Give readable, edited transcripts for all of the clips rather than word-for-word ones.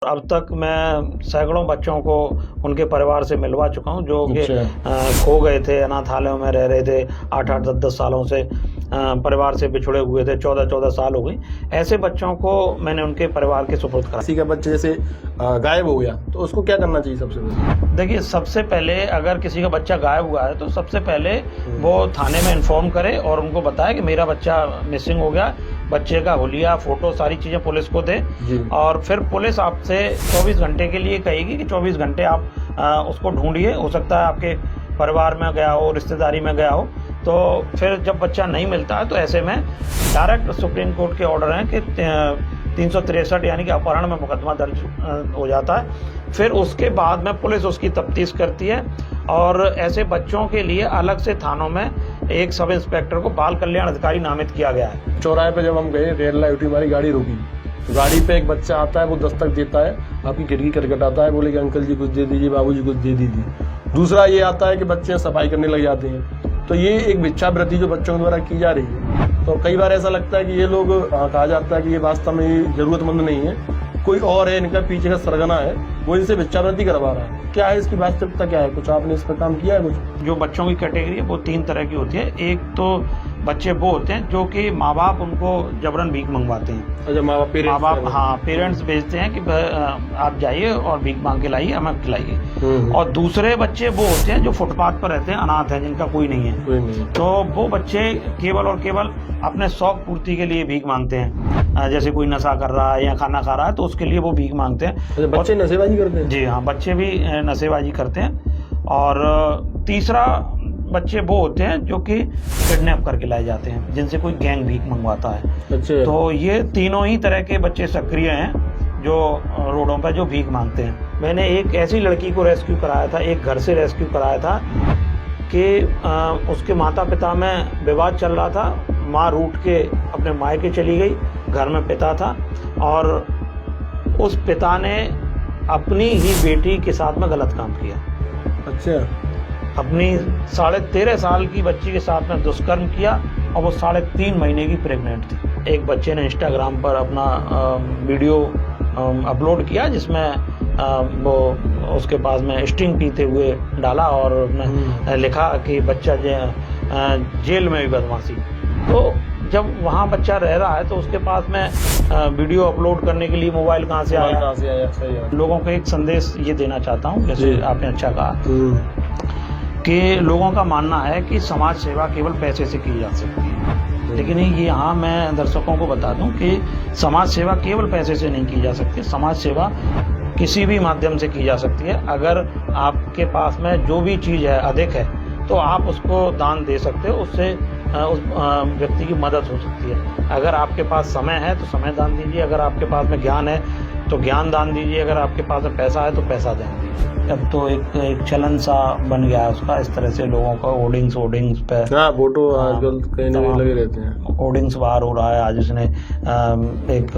अब तक मैं सैकड़ों बच्चों को उनके परिवार से मिलवा चुका हूं जो कि खो गए थे, अनाथालयों में रह रहे थे 8-8, 10-10 सालों से, परिवार से बिछुड़े हुए थे, 14-14 साल हो गई। ऐसे बच्चों को मैंने उनके परिवार के सुपुर्द करा। किसी का बच्चा जैसे गायब हो गया तो उसको क्या करना चाहिए सबसे पहले? देखिए, सबसे पहले अगर किसी का बच्चा गायब हुआ है तो सबसे पहले वो थाने में इन्फॉर्म करे और उनको बताए कि मेरा बच्चा मिसिंग हो गया। बच्चे का हुलिया, फोटो, सारी चीज़ें पुलिस को दे और फिर पुलिस आपसे 24 घंटे के लिए कहेगी कि 24 घंटे आप उसको ढूंढिए। हो सकता है आपके परिवार में गया हो, रिश्तेदारी में गया हो। तो फिर जब बच्चा नहीं मिलता है तो ऐसे में डायरेक्ट सुप्रीम कोर्ट के ऑर्डर हैं कि 363 यानी कि अपहरण में मुकदमा दर्ज हो जाता है। फिर उसके बाद में पुलिस उसकी तफ्तीश करती है और ऐसे बच्चों के लिए अलग से थानों में एक सब इंस्पेक्टर को बाल कल्याण अधिकारी नामित किया गया है। चौराहे पे जब हम गए, रेड लाइट हुई, हमारी गाड़ी रुकी, तो गाड़ी पे एक बच्चा आता है, वो दस्तक देता है, आपकी खिड़की खटखटाता है, बोले कि अंकल जी कुछ दे दीजिए, बाबू जी कुछ दे दीजिए। दूसरा ये आता है कि बच्चे सफाई करने लग जाते हैं। तो ये एक भिक्षावृत्ति जो बच्चों द्वारा की जा रही है। तो कई बार ऐसा लगता है कि ये लोग, कहा जाता है कि ये वास्तव में जरूरतमंद नहीं है, कोई और है, इनका पीछे का सरगना है, वो इनसे भिक्षावृत्ति करवा रहा है। क्या है इसकी वास्तविकता, क्या है? कुछ आपने इस पर काम किया है? कुछ जो बच्चों की कैटेगरी है वो 3 तरह की होती है। एक तो बच्चे वो होते हैं जो कि माँ बाप उनको जबरन भीख मंगवाते हैं। अच्छा, माँ बाप, हाँ, पेरेंट्स भेजते हैं कि आप जाइए और भीख मांग के लाइए, हमें खिलाइए। और दूसरे बच्चे वो होते हैं जो फुटपाथ पर रहते हैं, अनाथ हैं, जिनका कोई नहीं है। तो वो बच्चे केवल और केवल अपने शौक पूर्ति के लिए भीख मांगते हैं। जैसे कोई नशा कर रहा है या खाना खा रहा है तो उसके लिए वो भीख मांगते हैं। अच्छा, बच्चे नशेबाजी करते हैं? जी हाँ, बच्चे भी नशेबाजी करते हैं। और तीसरा बच्चे वो होते हैं जो कि किडनैप करके लाए जाते हैं, जिनसे कोई गैंग भीख मंगवाता है। अच्छा। तो ये तीनों ही तरह के बच्चे सक्रिय हैं जो रोडों पर जो भीख मांगते हैं। मैंने एक ऐसी लड़की को रेस्क्यू कराया था, एक घर से रेस्क्यू कराया था कि उसके माता पिता में विवाद चल रहा था। माँ रूठ के अपने मायके चली गई, घर में पिता था और उस पिता ने अपनी ही बेटी के साथ में गलत काम किया। अच्छा। अपनी 13.5 साल की बच्ची के साथ में दुष्कर्म किया और वो 3.5 महीने की प्रेग्नेंट थी। एक बच्चे ने इंस्टाग्राम पर अपना वीडियो अपलोड किया जिसमें वो उसके पास में स्टिंग पीते हुए डाला और लिखा कि बच्चा जेल में भी बदमाशी। तो जब वहाँ बच्चा रह रहा है तो उसके पास में वीडियो अपलोड करने के लिए मोबाइल कहाँ से आया? सही है। लोगों को एक संदेश ये देना चाहता हूँ, जैसे आपने अच्छा कहा कि लोगों का मानना है कि समाज सेवा केवल पैसे से की जा सकती है, लेकिन ये यहाँ मैं दर्शकों को बता दूं कि समाज सेवा केवल पैसे से नहीं की जा सकती। समाज सेवा किसी भी माध्यम से की जा सकती है। अगर आपके पास में जो भी चीज़ है अधिक है तो आप उसको दान दे सकते हो, उससे उस व्यक्ति की मदद हो सकती है। अगर आपके पास समय है तो समय दान दीजिए, अगर आपके पास में ज्ञान है तो ज्ञान दान दीजिए, अगर आपके पास में पैसा है तो पैसा दान दीजिए। अब तो एक चलन सा बन गया है उसका, इस तरह से लोगों का होर्डिंग्स पे फोटो आजकल कहीं ना कहीं लगे रहते हैं। होर्डिंग्स बाहर हो रहा है। आज उसने एक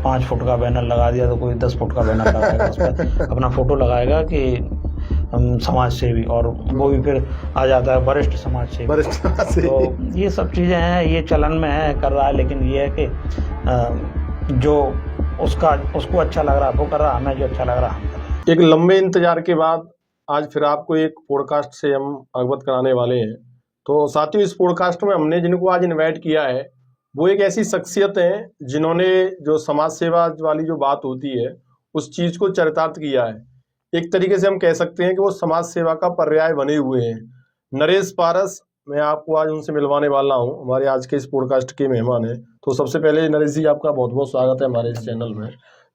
5 फुट का बैनर लगा दिया तो कोई 10 फुट का बैनर लगाएगा, उस पर अपना फोटो लगाएगा कि समाज सेवी, और वो भी फिर आ जाता है वरिष्ठ समाज सेवी। तो ये सब चीज़ें हैं, ये चलन में है, कर रहा है। लेकिन ये है कि जो उसको अच्छा लग रहा है वो कर रहा है, हमें जो अच्छा लग रहा है हम कर रहे हैं। एक लंबे इंतजार के बाद आज फिर आपको एक पॉडकास्ट से हम अवगत कराने वाले हैं। तो साथियों, इस पॉडकास्ट में हमने जिनको आज इनवाइट किया है वो एक ऐसी शख्सियत हैं जिन्होंने जो समाज सेवा वाली जो बात होती है उस चीज को चरितार्थ किया है। एक तरीके से हम कह सकते हैं कि वो समाज सेवा का पर्याय बने हुए हैं। नरेश पारस, मैं आपको आज उनसे मिलवाने वाला हूं। हमारे आज के इस पॉडकास्ट के मेहमान हैं। तो सबसे पहले नरेश जी, आपका बहुत बहुत स्वागत है हमारे इस चैनल में।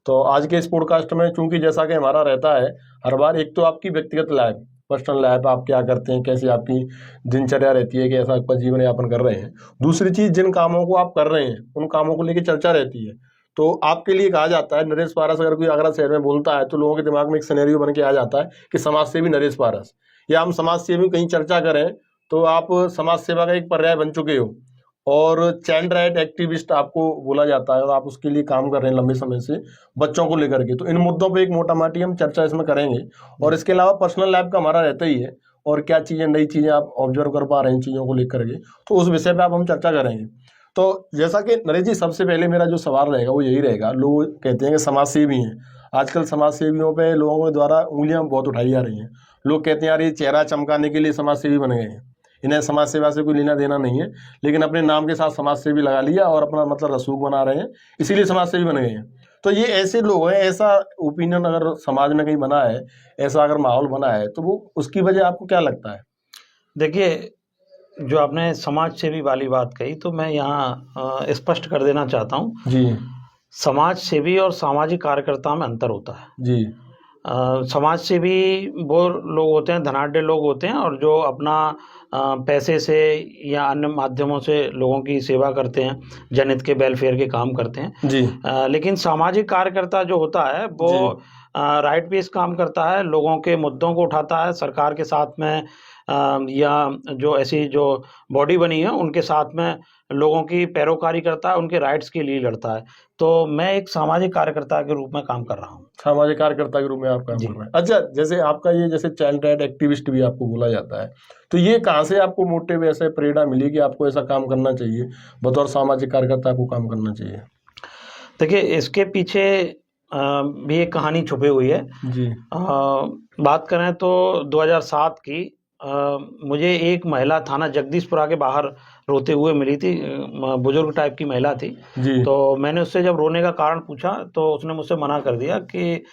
तो आज के इस पॉडकास्ट में चूंकि जैसा कि हमारा रहता है हर बार, एक तो आपकी व्यक्तिगत लाइफ, पर्सनल लाइफ, आप क्या करते हैं, कैसी आपकी दिनचर्या रहती है, कैसा आपका जीवन यापन कर रहे हैं। दूसरी चीज, जिन कामों को आप कर रहे हैं उन कामों को लेकर चर्चा रहती है। तो आपके लिए कहा जाता है नरेश पारस, अगर कोई आगरा शहर में बोलता है तो लोगों के दिमाग में एक सिनेरियो बन के आ जाता है कि समाज सेवी नरेश पारस, या हम समाज सेवी कहीं चर्चा करें तो आप समाज सेवा का एक पर्याय बन चुके हो और चाइल्ड राइट एक्टिविस्ट आपको बोला जाता है और आप उसके लिए काम कर रहे हैं लंबे समय से बच्चों को लेकर के। तो इन मुद्दों पे एक मोटा माटी हम चर्चा इसमें करेंगे और इसके अलावा पर्सनल लाइफ का हमारा रहता ही है और क्या चीज़ें, नई चीज़ें आप ऑब्जर्व कर पा रहे हैं चीज़ों को लेकर के, तो उस विषय पर आप हम चर्चा करेंगे। तो जैसा कि नरेश जी, सबसे पहले मेरा जो सवाल रहेगा वो यही रहेगा, लोग कहते हैं कि समाज सेवी हैं, आजकल समाज सेवियों पे लोगों के द्वारा उंगलियां बहुत उठाई जा रही हैं। लोग कहते हैं यार ये चेहरा चमकाने के लिए समाज सेवी बन गए हैं, इन्हें समाज सेवा से कोई लेना देना नहीं है, लेकिन अपने नाम के साथ समाज सेवी लगा लिया और अपना मतलब रसूख बना रहे हैं, इसीलिए समाज सेवी बन गए हैं। तो ये ऐसे लोग हैं, ऐसा ओपिनियन अगर समाज में कहीं बना है, ऐसा अगर माहौल बना है, तो वो उसकी वजह आपको क्या लगता है? देखिए, जो आपने समाज सेवी वाली बात कही, तो मैं यहाँ स्पष्ट कर देना चाहता हूँ। जी समाज सेवी और सामाजिक कार्यकर्ता में अंतर होता है। जी समाज सेवी वो लोग होते हैं, धनाढ्य लोग होते हैं, और जो अपना पैसे से या अन्य माध्यमों से लोगों की सेवा करते हैं, जनहित के वेलफेयर के काम करते हैं। जी लेकिन सामाजिक कार्यकर्ता जो होता है वो राइट बेस्ड काम करता है, लोगों के मुद्दों को उठाता है, सरकार के साथ में या जो ऐसी जो बॉडी बनी है उनके साथ में लोगों की पैरोकारी करता है, उनके राइट्स के लिए लड़ता है। तो मैं एक सामाजिक कार्यकर्ता के रूप में काम कर रहा हूँ। सामाजिक कार्यकर्ता के रूप में आप काम कर रहे हैं। अच्छा, जैसे आपका ये जैसे चाइल्ड राइट एक्टिविस्ट भी आपको बोला जाता है, तो ये कहाँ से आपको मोटिव ऐसे प्रेरणा मिली कि आपको ऐसा काम करना चाहिए, बतौर सामाजिक कार्यकर्ता आपको काम करना चाहिए? देखिए, इसके पीछे भी एक कहानी छुपी हुई है। जी बात करें तो 2007 की मुझे एक महिला थाना जगदीशपुरा के बाहर रोते हुए मिली थी। बुजुर्ग टाइप की महिला थी। जी तो मैंने उससे जब रोने का कारण पूछा तो उसने मुझसे मना कर दिया कि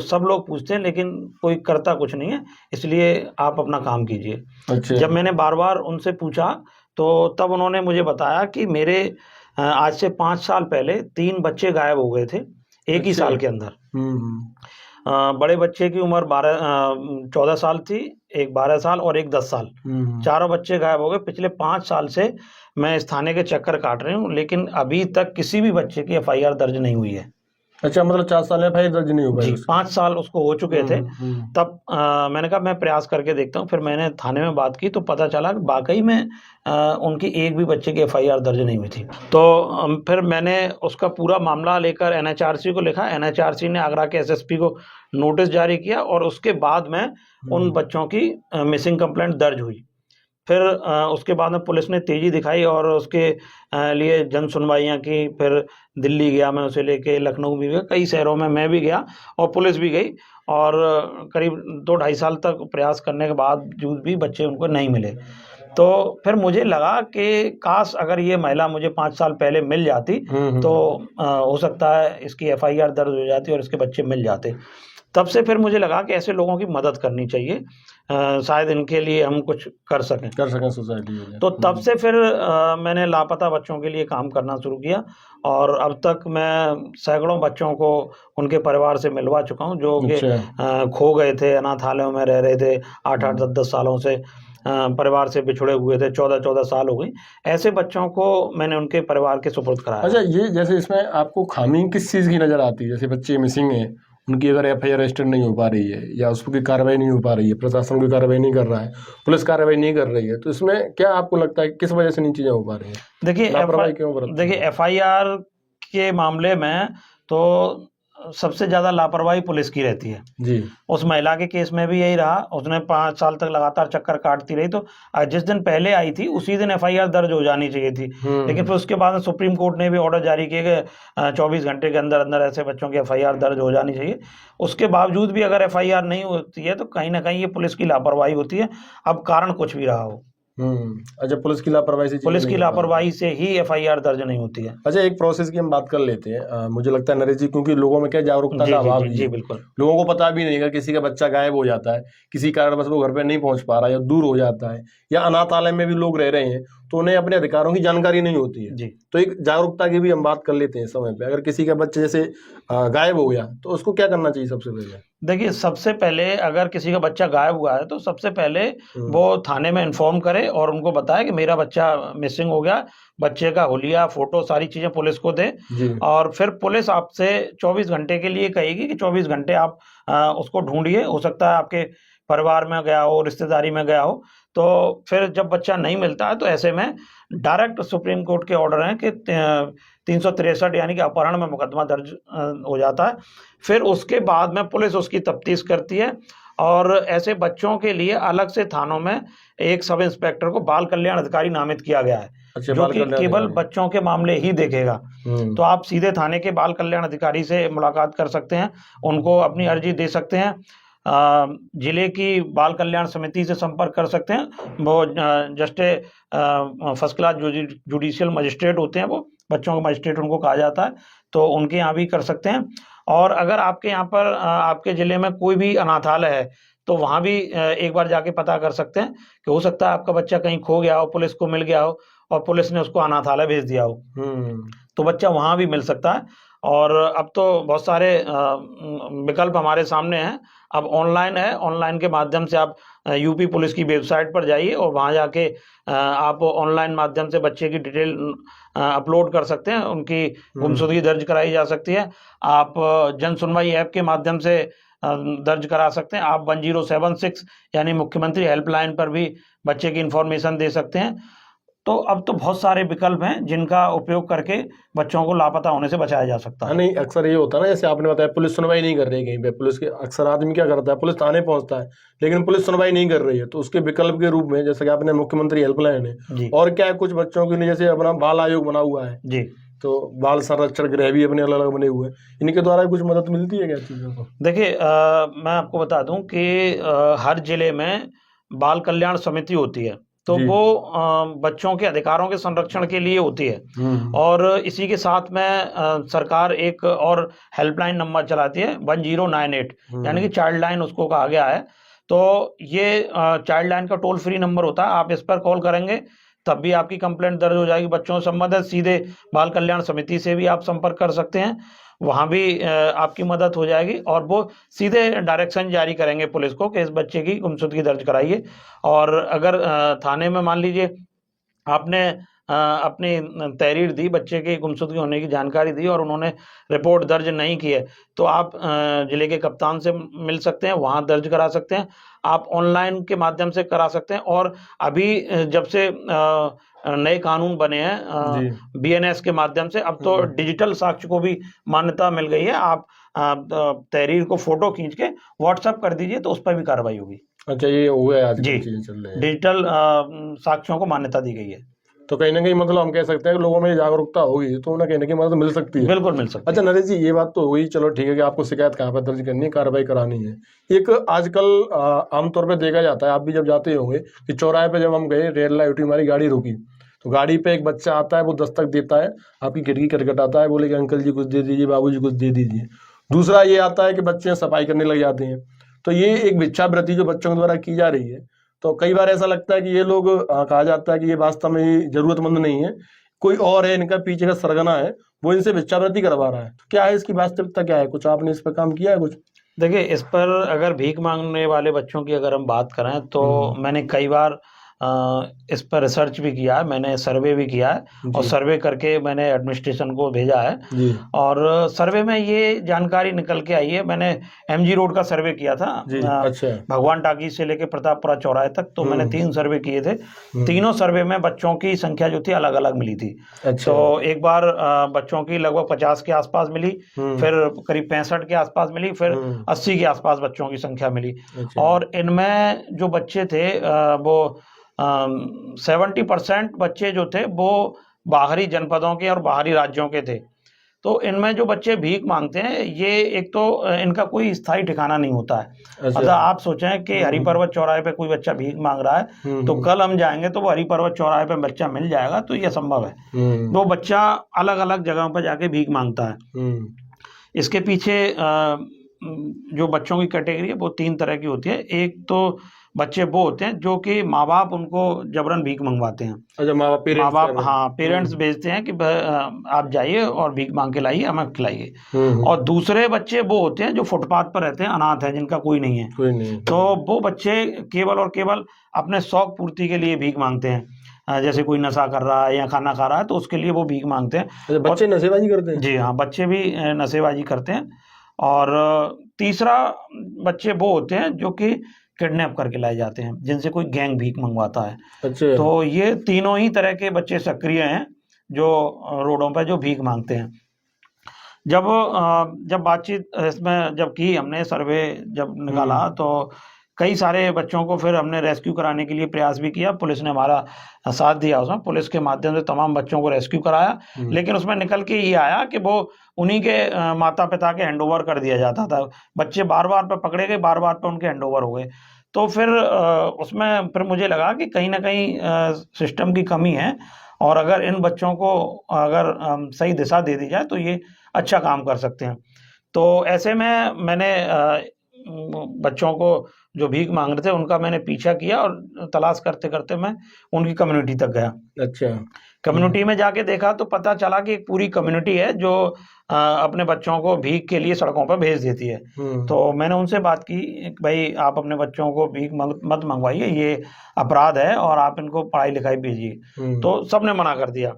सब लोग पूछते हैं लेकिन कोई करता कुछ नहीं है, इसलिए आप अपना काम कीजिए। अच्छा। जब मैंने बार बार उनसे पूछा तो तब उन्होंने मुझे बताया कि मेरे आज से 5 साल पहले 3 बच्चे गायब हो गए थे एक ही साल के अंदर। बड़े बच्चे की उम्र 14 साल थी, एक 12 साल और एक 10 साल। चारों बच्चे गायब हो गए। पिछले 5 साल से मैं इस थाने के चक्कर काट रही हूँ, लेकिन अभी तक किसी भी बच्चे की FIR दर्ज नहीं हुई है। अच्छा, मतलब 4 साल में FIR दर्ज नहीं हो पाई? 5 साल उसको हो चुके थे। तब मैंने कहा मैं प्रयास करके देखता हूँ। फिर मैंने थाने में बात की तो पता चला कि वाकई में उनकी एक भी बच्चे की FIR दर्ज नहीं हुई थी। तो फिर मैंने उसका पूरा मामला लेकर NHRC को लिखा। NHRC ने आगरा के SSP को नोटिस जारी किया और उसके बाद में उन बच्चों की मिसिंग कंप्लेंट दर्ज हुई। फिर उसके बाद में पुलिस ने तेज़ी दिखाई और उसके लिए जन सुनवाइयाँ की। फिर दिल्ली गया मैं उसे लेके, लखनऊ भी गया, कई शहरों में मैं भी गया और पुलिस भी गई, और करीब 2-2.5 साल तक प्रयास करने के बावजूद भी बच्चे उनको नहीं मिले। तो फिर मुझे लगा कि काश अगर ये महिला मुझे 5 साल पहले मिल जाती तो हो सकता है इसकी FIR दर्ज हो जाती और इसके बच्चे मिल जाते। तब से फिर मुझे लगा कि ऐसे लोगों की मदद करनी चाहिए, शायद इनके लिए हम कुछ कर सकें सोसाइटी में। तो तब से फिर मैंने लापता बच्चों के लिए काम करना शुरू किया, और अब तक मैं सैकड़ों बच्चों को उनके परिवार से मिलवा चुका हूं, जो कि खो गए थे, अनाथालयों में रह रहे थे 8-8, 10-10 सालों से, परिवार से बिछड़े हुए थे, 14-14 साल हो गई। ऐसे बच्चों को मैंने उनके परिवार के सुपुर्द कराया। अच्छा, ये जैसे इसमें आपको खामी किस चीज़ की नज़र आती है? जैसे बच्चे मिसिंग हैं, उनकी अगर FIR रजिस्टर नहीं हो पा रही है या उस पर कोई कार्रवाई नहीं हो पा रही है, प्रशासन कोई कार्रवाई नहीं कर रहा है, पुलिस कार्रवाई नहीं कर रही है, तो इसमें क्या आपको लगता है किस वजह से नहीं चीज़ें हो पा रही हैं? देखिए, लापरवाही क्यों बरतते हैं? देखिए FIR के मामले में तो सबसे ज़्यादा लापरवाही पुलिस की रहती है। जी उस महिला के केस में भी यही रहा। उसने 5 साल तक लगातार चक्कर काटती रही, तो जिस दिन पहले आई थी उसी दिन FIR दर्ज हो जानी चाहिए थी। लेकिन फिर उसके बाद सुप्रीम कोर्ट ने भी ऑर्डर जारी किया कि 24 घंटे के अंदर अंदर ऐसे बच्चों की FIR दर्ज हो जानी चाहिए। उसके बावजूद भी अगर FIR नहीं होती है तो कहीं ना कहीं ये पुलिस की लापरवाही होती है, अब कारण कुछ भी रहा हो। अच्छा, पुलिस की लापरवाही से ही FIR दर्ज नहीं होती है। अच्छा, एक प्रोसेस की हम बात कर लेते हैं। मुझे लगता है नरेश जी, क्योंकि लोगों में क्या जागरूकता का अभाव है। जी बिल्कुल। लोगों को पता भी नहीं, अगर किसी का बच्चा गायब हो जाता है, किसी कारणवश वो घर पे नहीं पहुंच पा रहा है या दूर हो जाता है या अनाथालय में भी लोग रह रहे हैं, तो उन्हें अपने अधिकारों की जानकारी नहीं होती है। जी। तो एक जागरूकता की भी हम बात कर लेते हैं समय पे। अगर किसी का बच्चा जैसे गायब हो गया तो उसको क्या करना चाहिए सबसे पहले? देखिए, सबसे पहले अगर किसी का बच्चा गायब हुआ है तो सबसे पहले वो थाने में इन्फॉर्म करे और उनको बताए कि मेरा बच्चा मिसिंग हो गया। बच्चे का हुलिया, फोटो, सारी चीजें पुलिस को दे, और फिर पुलिस आपसे 24 घंटे के लिए कहेगी कि 24 घंटे आप उसको ढूंढिए। हो सकता है आपके परिवार में गया हो, रिश्तेदारी में गया हो। तो फिर जब बच्चा नहीं मिलता है तो ऐसे में डायरेक्ट सुप्रीम कोर्ट के ऑर्डर हैं कि 363 यानी कि अपहरण में मुकदमा दर्ज हो जाता है। फिर उसके बाद में पुलिस उसकी तफ्तीश करती है, और ऐसे बच्चों के लिए अलग से थानों में एक सब इंस्पेक्टर को बाल कल्याण अधिकारी नामित किया गया है। अच्छा, जो बाल कि कल्याण केवल अधिकारी। बच्चों के मामले ही देखेगा। तो आप सीधे थाने के बाल कल्याण अधिकारी से मुलाकात कर सकते हैं, उनको अपनी अर्जी दे सकते हैं। जिले की बाल कल्याण समिति से संपर्क कर सकते हैं। वो just first class judicial magistrate होते हैं, वो बच्चों के मजिस्ट्रेट उनको कहा जाता है, तो उनके यहाँ भी कर सकते हैं। और अगर आपके यहाँ पर आपके जिले में कोई भी अनाथालय है तो वहाँ भी एक बार जाके पता कर सकते हैं कि हो सकता है आपका बच्चा कहीं खो गया हो, पुलिस को मिल गया हो और पुलिस ने उसको अनाथालय भेज दिया हो, तो बच्चा वहाँ भी मिल सकता है। और अब तो बहुत सारे विकल्प हमारे सामने हैं। अब ऑनलाइन है, ऑनलाइन के माध्यम से आप यूपी पुलिस की वेबसाइट पर जाइए और वहाँ जाके आप ऑनलाइन माध्यम से बच्चे की डिटेल अपलोड कर सकते हैं, उनकी गुमशुदगी दर्ज कराई जा सकती है। आप जन सुनवाई ऐप के माध्यम से दर्ज करा सकते हैं। आप 1076 यानी मुख्यमंत्री हेल्पलाइन पर भी बच्चे की इंफॉर्मेशन दे सकते हैं। तो अब तो बहुत सारे विकल्प हैं जिनका उपयोग करके बच्चों को लापता होने से बचाया जा सकता हाँ, है। नहीं अक्सर ये होता है ना, जैसे आपने बताया पुलिस सुनवाई नहीं कर रही है कहीं पे, पुलिस के अक्सर आदमी क्या करता है, पुलिस थाने पहुंचता है लेकिन पुलिस सुनवाई नहीं कर रही है, तो उसके विकल्प के रूप में जैसे कि आपने मुख्यमंत्री हेल्पलाइन है, जी और क्या है कुछ बच्चों के लिए जैसे अपना बाल आयोग बना हुआ है, जी। तो बाल संरक्षण गृह भी अपने अलग अलग बने हुए हैं, इनके द्वारा कुछ मदद मिलती है क्या चीजों को? देखिए, मैं आपको बता दूं कि हर जिले में बाल कल्याण समिति होती है, तो जी। वो बच्चों के अधिकारों के संरक्षण के लिए होती है। और इसी के साथ में सरकार एक और हेल्पलाइन नंबर चलाती है 1098, यानी कि चाइल्ड लाइन उसको कहा गया है। तो ये चाइल्ड लाइन का टोल फ्री नंबर होता है, आप इस पर कॉल करेंगे तब भी आपकी कंप्लेंट दर्ज हो जाएगी बच्चों से संबंधित। सीधे बाल कल्याण समिति से भी आप संपर्क कर सकते हैं, वहाँ भी आपकी मदद हो जाएगी और वो सीधे डायरेक्शन जारी करेंगे पुलिस को कि इस बच्चे की गुमशुदगी दर्ज कराइए। और अगर थाने में मान लीजिए आपने अपनी तहरीर दी, बच्चे की गुमशुदगी होने की जानकारी दी और उन्होंने रिपोर्ट दर्ज नहीं की है, तो आप जिले के कप्तान से मिल सकते हैं, वहाँ दर्ज करा सकते हैं। आप ऑनलाइन के माध्यम से करा सकते हैं। और अभी जब से नए कानून बने हैं बीएनएस के माध्यम से, अब तो डिजिटल साक्ष्य को भी मान्यता मिल गई है। आप तहरीर को फोटो खींच के व्हाट्सएप कर दीजिए तो उस पर भी कार्रवाई होगी। अच्छा, ये हुआ है आज जी, चीजें चल रही है। डिजिटल साक्ष्यों को मान्यता दी गई है। तो कहीं ना कहीं मतलब हम कह सकते हैं कि लोगों में जागरूकता होगी तो उन्हें कहीं ना कहीं मदद मिल सकती है। बिल्कुल मिल सकती है। अच्छा नरेश जी, ये बात तो हुई, चलो ठीक है कि आपको शिकायत कहाँ पर दर्ज करनी है, कार्रवाई करानी है। एक आजकल आमतौर पे देखा जाता है, आप भी जब जाते होंगे, कि चौराहे पे जब हम गए, रेड लाइट हुई, हमारी गाड़ी रुकी, तो गाड़ी पे एक बच्चा आता है, वो दस्तक देता है, आपकी खिड़की खटखटाता है, बोले कि अंकल जी कुछ दे दीजिए, बाबू जी कुछ दे दीजिए। दूसरा ये आता है कि बच्चे सफाई करने लग जाते हैं। तो ये एक भिक्षावृत्ति जो बच्चों के द्वारा की जा रही है, तो कई बार ऐसा लगता है कि ये लोग कहा जाता है कि ये वास्तव में ही जरूरतमंद नहीं है, कोई और है, इनका पीछे का सरगना है, वो इनसे भिक्षावृत्ति करवा रहा है। तो क्या है इसकी वास्तविकता, क्या है, कुछ आपने इस पर काम किया है कुछ? देखिए, इस पर अगर भीख मांगने वाले बच्चों की अगर हम बात करें तो मैंने कई बार इस पर रिसर्च भी किया है, मैंने सर्वे भी किया है और सर्वे करके मैंने एडमिनिस्ट्रेशन को भेजा है। और सर्वे में ये जानकारी निकल के आई है, मैंने एमजी रोड का सर्वे किया था, अच्छा। भगवान टाकी से लेके प्रतापपुरा चौराहे तक, तो मैंने 3 सर्वे किए थे। तीनों सर्वे में बच्चों की संख्या जो थी अलग अलग मिली थी। अच्छा। तो एक बार बच्चों की लगभग 50 के आसपास मिली, फिर करीब 65 के आसपास मिली, फिर 80 के आसपास बच्चों की संख्या मिली। और इनमें जो बच्चे थे वो 70% बच्चे जो थे वो बाहरी जनपदों के और बाहरी राज्यों के थे। तो इनमें जो बच्चे भीख मांगते हैं, ये एक तो इनका कोई स्थायी ठिकाना नहीं होता है। अच्छा। मतलब आप सोचें कि हरि पर्वत चौराहे पे कोई बच्चा भीख मांग रहा है, तो कल हम जाएंगे तो वो हरि पर्वत चौराहे पे बच्चा मिल जाएगा, तो ये संभव है। वो बच्चा अलग अलग जगहों पर जाके भीख मांगता है। इसके पीछे जो बच्चों की कैटेगरी है वो 3 तरह की होती है। एक तो बच्चे वो होते हैं जो कि माँ बाप उनको जबरन भीख मंगवाते हैं। अच्छा, माँ बाप, हाँ, पेरेंट्स भेजते हैं कि आप जाइए और भीख मांग के लाइए, हमें खिलाइए। और दूसरे बच्चे वो होते हैं जो फुटपाथ पर रहते हैं, अनाथ है, जिनका कोई नहीं है। तो वो बच्चे केवल और केवल अपने शौक पूर्ति के लिए भीख मांगते हैं। जैसे कोई नशा कर रहा है या खाना खा रहा है तो उसके लिए वो भीख मांगते हैं। अच्छा, बच्चे नशेबाजी करते हैं? जी हाँ, बच्चे भी नशेबाजी करते हैं। और तीसरा बच्चे वो होते हैं जो कि किडनैप करके लाए जाते हैं, जिनसे कोई गैंग भीख मंगवाता है। अच्छा। तो ये तीनों ही तरह के बच्चे सक्रिय हैं जो रोडों पर जो भीख मांगते हैं। जब बातचीत इसमें जब की हमने, सर्वे जब निकाला, तो कई सारे बच्चों को फिर हमने रेस्क्यू कराने के लिए प्रयास भी किया, पुलिस ने हमारा साथ दिया, उसमें पुलिस के माध्यम से तमाम बच्चों को रेस्क्यू कराया। लेकिन उसमें निकल के ये आया कि वो उन्हीं के माता पिता के हैंडओवर कर दिया जाता था। बच्चे बार बार पे पकड़े गए, बार बार पे उनके हैंडओवर हो गए। तो फिर उसमें फिर मुझे लगा कि कहीं ना कहीं सिस्टम की कमी है, और अगर इन बच्चों को अगर सही दिशा दे दी जाए तो ये अच्छा काम कर सकते हैं। तो ऐसे में मैंने बच्चों को जो भीख मांग रहे थे उनका मैंने पीछा किया, और तलाश करते करते मैं उनकी कम्युनिटी तक गया। अच्छा। कम्युनिटी में जाके देखा तो पता चला कि एक पूरी कम्युनिटी है जो अपने बच्चों को भीख के लिए सड़कों पर भेज देती है। तो मैंने उनसे बात की, भाई आप अपने बच्चों को भीख मत मंगवाइए, ये अपराध है, और आप इनको पढ़ाई लिखाई भेजिए। तो सबने मना कर दिया।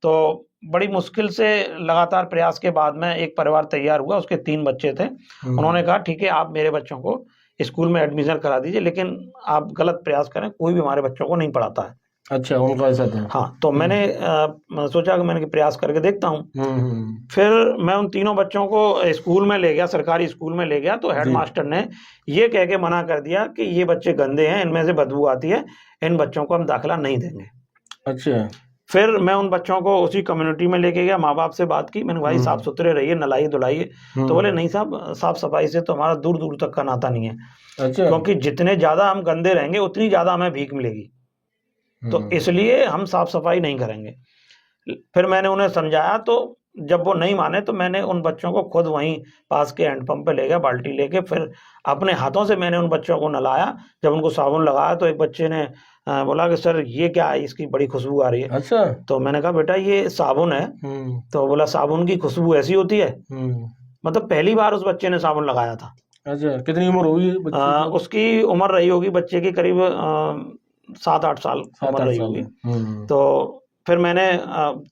तो बड़ी मुश्किल से लगातार प्रयास के बाद में एक परिवार तैयार हुआ, उसके 3 बच्चे थे। उन्होंने कहा ठीक है, आप मेरे बच्चों को स्कूल में एडमिशन करा दीजिए, लेकिन आप गलत प्रयास करें, कोई भी हमारे बच्चों को नहीं पढ़ाता है। अच्छा, उनका ऐसा था। हाँ, तो मैंने सोचा कि मैंने प्रयास करके देखता हूँ। फिर मैं उन तीनों बच्चों को स्कूल में ले गया, सरकारी स्कूल में ले गया। तो हेडमास्टर ने ये कह के मना कर दिया कि ये बच्चे गंदे हैं, इनमें से बदबू आती है, इन बच्चों को हम दाखिला नहीं देंगे। अच्छा। फिर मैं उन बच्चों को उसी कम्युनिटी में लेके गया, माँ बाप से बात की, मैंने भाई साफ सुथरे रहिए, नलाइए धुलाइए। तो बोले नहीं साहब, साफ सफाई से तो हमारा दूर दूर तक का नाता नहीं है। अच्छा। क्योंकि जितने ज्यादा हम गंदे रहेंगे उतनी ज्यादा हमें भीख मिलेगी, तो इसलिए हम साफ सफाई नहीं करेंगे। फिर मैंने उन्हें समझाया, तो जब वो नहीं माने तो मैंने उन बच्चों को खुद वहीं पास के हैंडपंप पे ले गया, बाल्टी लेके, फिर अपने हाथों से मैंने उन बच्चों को नहलाया। जब उनको साबुन लगाया तो एक बच्चे ने बोला कि सर ये क्या है, इसकी बड़ी खुशबू आ रही है। अच्छा। तो मैंने कहा बेटा ये साबुन है। तो बोला साबुन की खुशबू ऐसी होती है? मतलब पहली बार उस बच्चे ने साबुन लगाया था। अच्छा, कितनी उम्र होगी उसकी? उम्र रही होगी बच्चे की करीब 7-8 साल उम्र रही होगी। तो फिर मैंने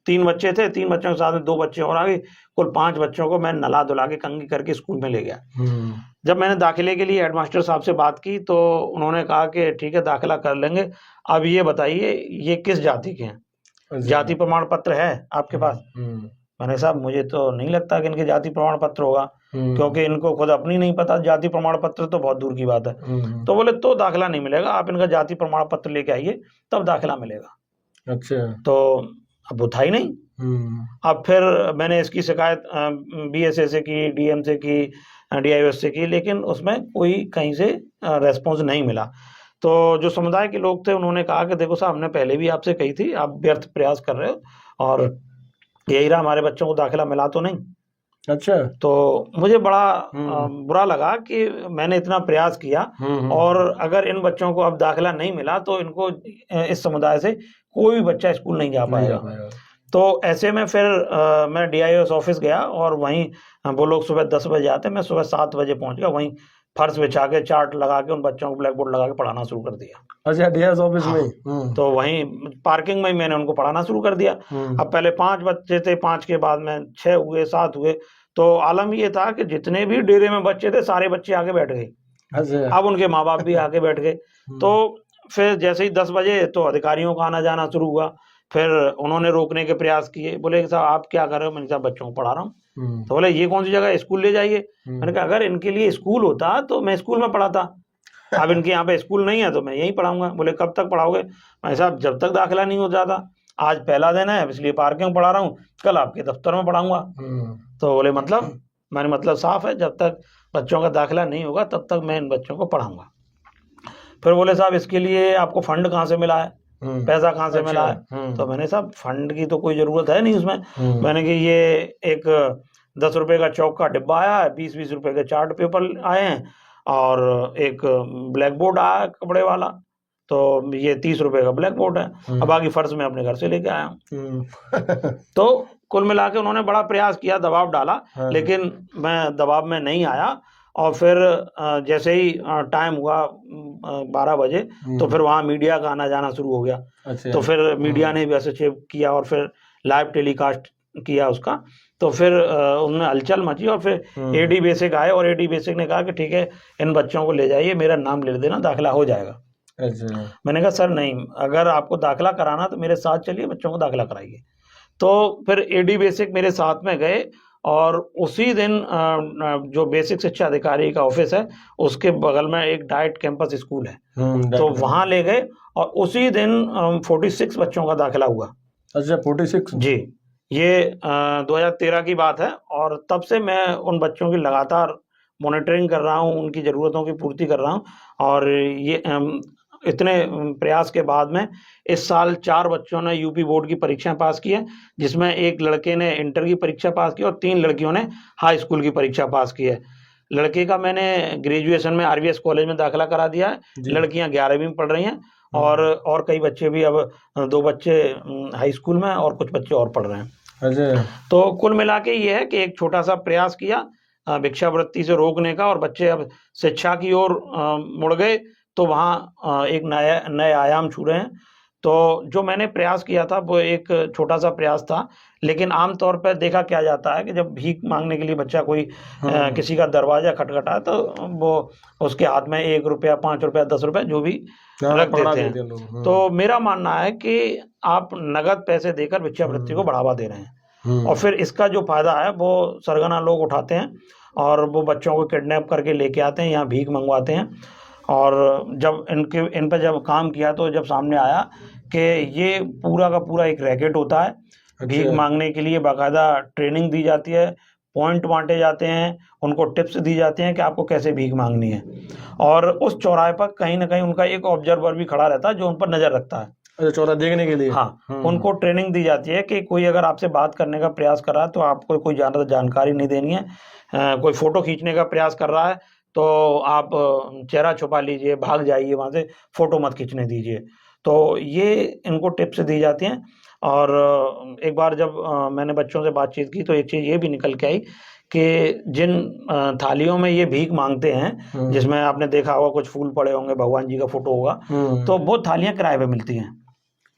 3 बच्चे थे, 3 बच्चों के साथ में 2 बच्चे और आ गए, कुल 5 बच्चों को मैं नला धुला के कंघी करके स्कूल में ले गया। जब मैंने दाखिले के लिए हेडमास्टर साहब से बात की तो उन्होंने कहा कि ठीक है दाखिला कर लेंगे, अब ये बताइए ये किस जाति के हैं, जाति प्रमाण पत्र है आपके पास? मैंने साहब मुझे तो नहीं लगता कि इनके जाति प्रमाण पत्र होगा, क्योंकि इनको खुद अपनी नहीं पता, जाति प्रमाण पत्र तो बहुत दूर की बात है। तो बोले तो दाखिला नहीं मिलेगा, आप इनका जाति प्रमाण पत्र लेके आइए तब दाखिला मिलेगा। अच्छा। तो अब वो था ही नहीं। अब फिर मैंने इसकी शिकायत BSA से की, DM से की, DIOS से की, लेकिन उसमें कोई कहीं से रेस्पॉन्स नहीं मिला। तो जो समुदाय के लोग थे उन्होंने कहा कि देखो साहब, हमने पहले भी आपसे कही थी, आप व्यर्थ प्रयास कर रहे हो, और यही रहा, हमारे बच्चों को दाखिला मिला तो नहीं। अच्छा। तो मुझे बड़ा बुरा लगा कि मैंने इतना प्रयास किया, और अगर इन बच्चों को अब दाखिला नहीं मिला तो इनको इस समुदाय से कोई भी बच्चा स्कूल नहीं जा पाएगा। तो ऐसे में फिर मैं DIOS ऑफिस गया, और वहीं वो लोग सुबह 10 बजे आते, मैं सुबह 7 बजे पहुंच गया, वहीं फर्श बिछा के चार्ट लगा के उन बच्चों को ब्लैक बोर्ड लगा के पढ़ाना शुरू कर दिया। अच्छा, DIOS ऑफिस में? तो वहीं पार्किंग में मैंने उनको पढ़ाना शुरू कर दिया। अब पहले 5 बच्चे थे, 5 के बाद में 6 हुए, 7 हुए। तो आलम ये था कि जितने भी डेरे में बच्चे थे सारे बच्चे आगे बैठ गए। अच्छा। अब उनके माँ बाप भी आगे बैठ गए। तो फिर जैसे ही 10 बजे तो अधिकारियों का आना जाना शुरू हुआ। फिर उन्होंने रोकने के प्रयास किए, बोले साहब आप क्या कर रहे हो? मैंने कहा बच्चों को पढ़ा रहा हूँ। तो बोले ये कौन सी जगह, स्कूल ले जाइए। मैंने कहा अगर इनके लिए स्कूल होता तो मैं स्कूल में पढ़ाता, अब इनके यहाँ पे स्कूल नहीं है तो मैं यहीं पढ़ाऊंगा। बोले कब तक पढ़ाओगे? मैं साहब जब तक दाखिला नहीं हो जाता, आज पहला दिन है इसलिए पार्किंग में पढ़ा रहा हूँ, कल आपके दफ्तर में पढ़ाऊंगा। तो बोले मतलब? मैंने मतलब साफ है, जब तक बच्चों का दाखिला नहीं होगा तब तक मैं इन बच्चों को पढ़ाऊंगा। फिर बोले साहब इसके लिए आपको फंड कहाँ से मिला है, पैसा कहाँ से मिला है? तो मैंने साहब फंड की तो कोई जरूरत है नहीं उसमें। मैंने कि ये एक 10 रुपए का चौक का डिब्बा आया है, 20-20 रुपए के चार्ट पेपर आए हैं, और एक ब्लैक बोर्ड आया कपड़े वाला, तो ये 30 रुपए का ब्लैक बोर्ड है। अब बाकी फर्श में अपने घर से लेके आया हूँ। तो कुल मिला के उन्होंने बड़ा प्रयास किया, दबाव डाला, लेकिन मैं दबाव में नहीं आया। और फिर जैसे ही टाइम हुआ 12 बजे, तो फिर वहाँ मीडिया का आना जाना शुरू हो गया। अच्छा। तो फिर मीडिया ने भी हस्तक्षेप किया और फिर लाइव टेलीकास्ट किया उसका। तो फिर उनमें हलचल मची, और फिर AD बेसिक आए, और AD बेसिक ने कहा कि ठीक है इन बच्चों को ले जाइए, मेरा नाम लिख देना, दाखिला हो जाएगा। अच्छा। मैंने कहा सर नहीं, अगर आपको दाखिला कराना तो मेरे साथ चलिए, बच्चों को दाखिला कराइए। तो फिर AD बेसिक मेरे साथ में गए, और उसी दिन जो बेसिक शिक्षा अधिकारी का ऑफिस है उसके बगल में एक डाइट कैंपस स्कूल है, तो वहां ले गए और उसी दिन 46 बच्चों का दाखिला हुआ। अच्छा, 46? जी, ये 2013 की बात है और तब से मैं उन बच्चों की लगातार मॉनिटरिंग कर रहा हूँ, उनकी ज़रूरतों की पूर्ति कर रहा हूँ। और ये इतने प्रयास के बाद में इस साल 4 बच्चों ने यूपी बोर्ड की परीक्षाएं पास की है, जिसमें एक लड़के ने इंटर की परीक्षा पास की और 3 लड़कियों ने हाई स्कूल की परीक्षा पास की है। लड़के का मैंने ग्रेजुएशन में आरवीएस कॉलेज में दाखिला करा दिया है, लड़कियां 11वीं में पढ़ रही हैं और कई बच्चे भी, अब 2 बच्चे हाई स्कूल में और कुछ बच्चे और पढ़ रहे हैं। अच्छा। तो कुल मिला के ये है कि एक छोटा सा प्रयास किया भिक्षावृत्ति से रोकने का, और बच्चे अब शिक्षा की ओर मुड़ गए, तो वहाँ एक नए आयाम छू रहे हैं। तो जो मैंने प्रयास किया था वो एक छोटा सा प्रयास था, लेकिन आमतौर पर देखा क्या जाता है कि जब भीख मांगने के लिए बच्चा कोई किसी का दरवाजा खटखटा तो वो उसके हाथ में 1 रुपया, 5 रुपया, 10 रुपया जो भी रख देते हैं। तो मेरा मानना है कि आप नगद पैसे देकर भिक्षावृत्ति को बढ़ावा दे रहे हैं, और फिर इसका जो फायदा है वो सरगना लोग उठाते हैं और वो बच्चों को किडनैप करके लेके आते हैं, यहाँ भीख मंगवाते हैं। और जब इन पर जब काम किया तो जब सामने आया कि ये पूरा का पूरा एक रैकेट होता है। भीख मांगने के लिए बाकायदा ट्रेनिंग दी जाती है, पॉइंट बांटे जाते हैं, उनको टिप्स दी जाती हैं कि आपको कैसे भीख मांगनी है, और उस चौराहे पर कहीं ना कहीं उनका एक ऑब्जर्वर भी खड़ा रहता है जो उन पर नजर रखता है। अच्छा, चौराहा देखने के लिए? हाँ, उनको ट्रेनिंग दी जाती है कि कोई अगर आपसे बात करने का प्रयास कर रहा है तो आपको कोई ज़्यादा जानकारी नहीं देनी है। कोई फोटो खींचने का प्रयास कर रहा है तो आप चेहरा छुपा लीजिए, भाग जाइए वहाँ से, फोटो मत खींचने दीजिए। तो ये इनको टिप्स दी जाती हैं। और एक बार जब मैंने बच्चों से बातचीत की तो एक चीज़ ये भी निकल के आई कि जिन थालियों में ये भीख मांगते हैं, जिसमें आपने देखा होगा कुछ फूल पड़े होंगे, भगवान जी का फोटो होगा, तो वो थालियां किराए पे मिलती हैं।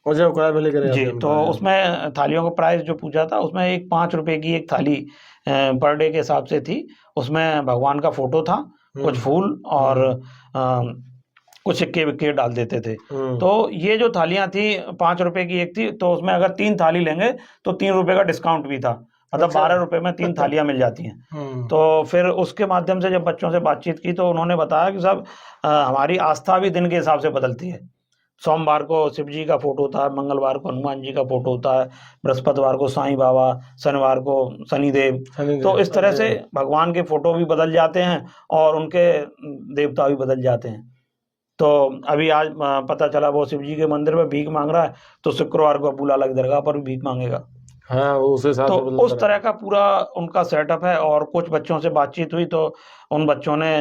किराए पे लेकर जी, तो उसमें थालियों का प्राइस जो पूछा था उसमें एक 5 रुपए की एक थाली पर डे के हिसाब से थी। उसमें भगवान का फोटो था, कुछ फूल और कुछ सिक्के विक्के डाल देते थे। तो ये जो थालियां थी 5 रुपए की एक थी, तो उसमें अगर 3 थाली लेंगे तो 3 रुपए का डिस्काउंट भी था, मतलब 12 रुपए में 3 थालियां मिल जाती हैं। तो फिर उसके माध्यम से जब बच्चों से बातचीत की तो उन्होंने बताया कि साहब हमारी आस्था भी दिन के हिसाब से बदलती है। सोमवार को शिव जी का फोटो होता है, मंगलवार को हनुमान जी का फोटो होता है, बृहस्पतिवार को साईं बाबा, शनिवार को शनिदेव। तो इस तरह से भगवान के फोटो भी बदल जाते हैं और उनके देवता भी बदल जाते हैं। तो अभी आज पता चला वो शिव जी के मंदिर में भीख मांग रहा है, तो शुक्रवार को अबूला अलग दरगाह पर भी भीख मांगेगा। हाँ, तो उस तरह का पूरा उनका सेटअप है। और कुछ बच्चों से बातचीत हुई तो उन बच्चों ने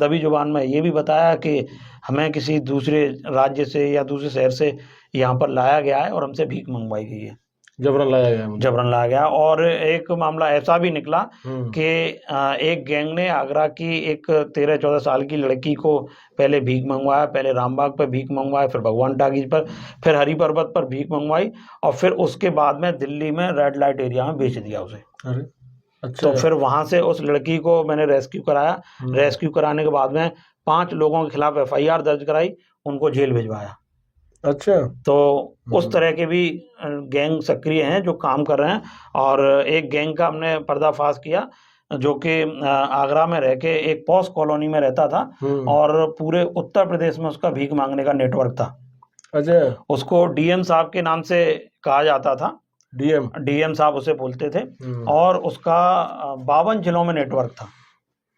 दबी जुबान में ये भी बताया कि हमें किसी दूसरे राज्य से या दूसरे शहर से यहाँ पर लाया गया है और हमसे भीख मंगवाई गई है, जबरन लाया गया। और एक मामला ऐसा भी निकला कि एक गैंग ने आगरा की एक 13-14 साल की लड़की को पहले भीख मंगवाया, पहले रामबाग पर भीख मंगवाया, फिर भगवान टाकीज पर, फिर हरी पर्वत पर भीख मंगवाई, और फिर उसके बाद में दिल्ली में रेड लाइट एरिया में बेच दिया उसे। अच्छा। तो फिर वहां से उस लड़की को मैंने रेस्क्यू कराया। रेस्क्यू कराने के बाद में 5 लोगों के खिलाफ FIR दर्ज कराई, उनको जेल भिजवाया। अच्छा। तो उस तरह के भी गैंग सक्रिय हैं जो काम कर रहे हैं। और एक गैंग का हमने पर्दाफाश किया जो कि आगरा में रह के एक पॉश कॉलोनी में रहता था, और पूरे उत्तर प्रदेश में उसका भीख मांगने का नेटवर्क था। अच्छा। उसको डीएम साहब के नाम से कहा जाता था, डीएम साहब उसे बोलते थे, और उसका 52 जिलों में नेटवर्क था,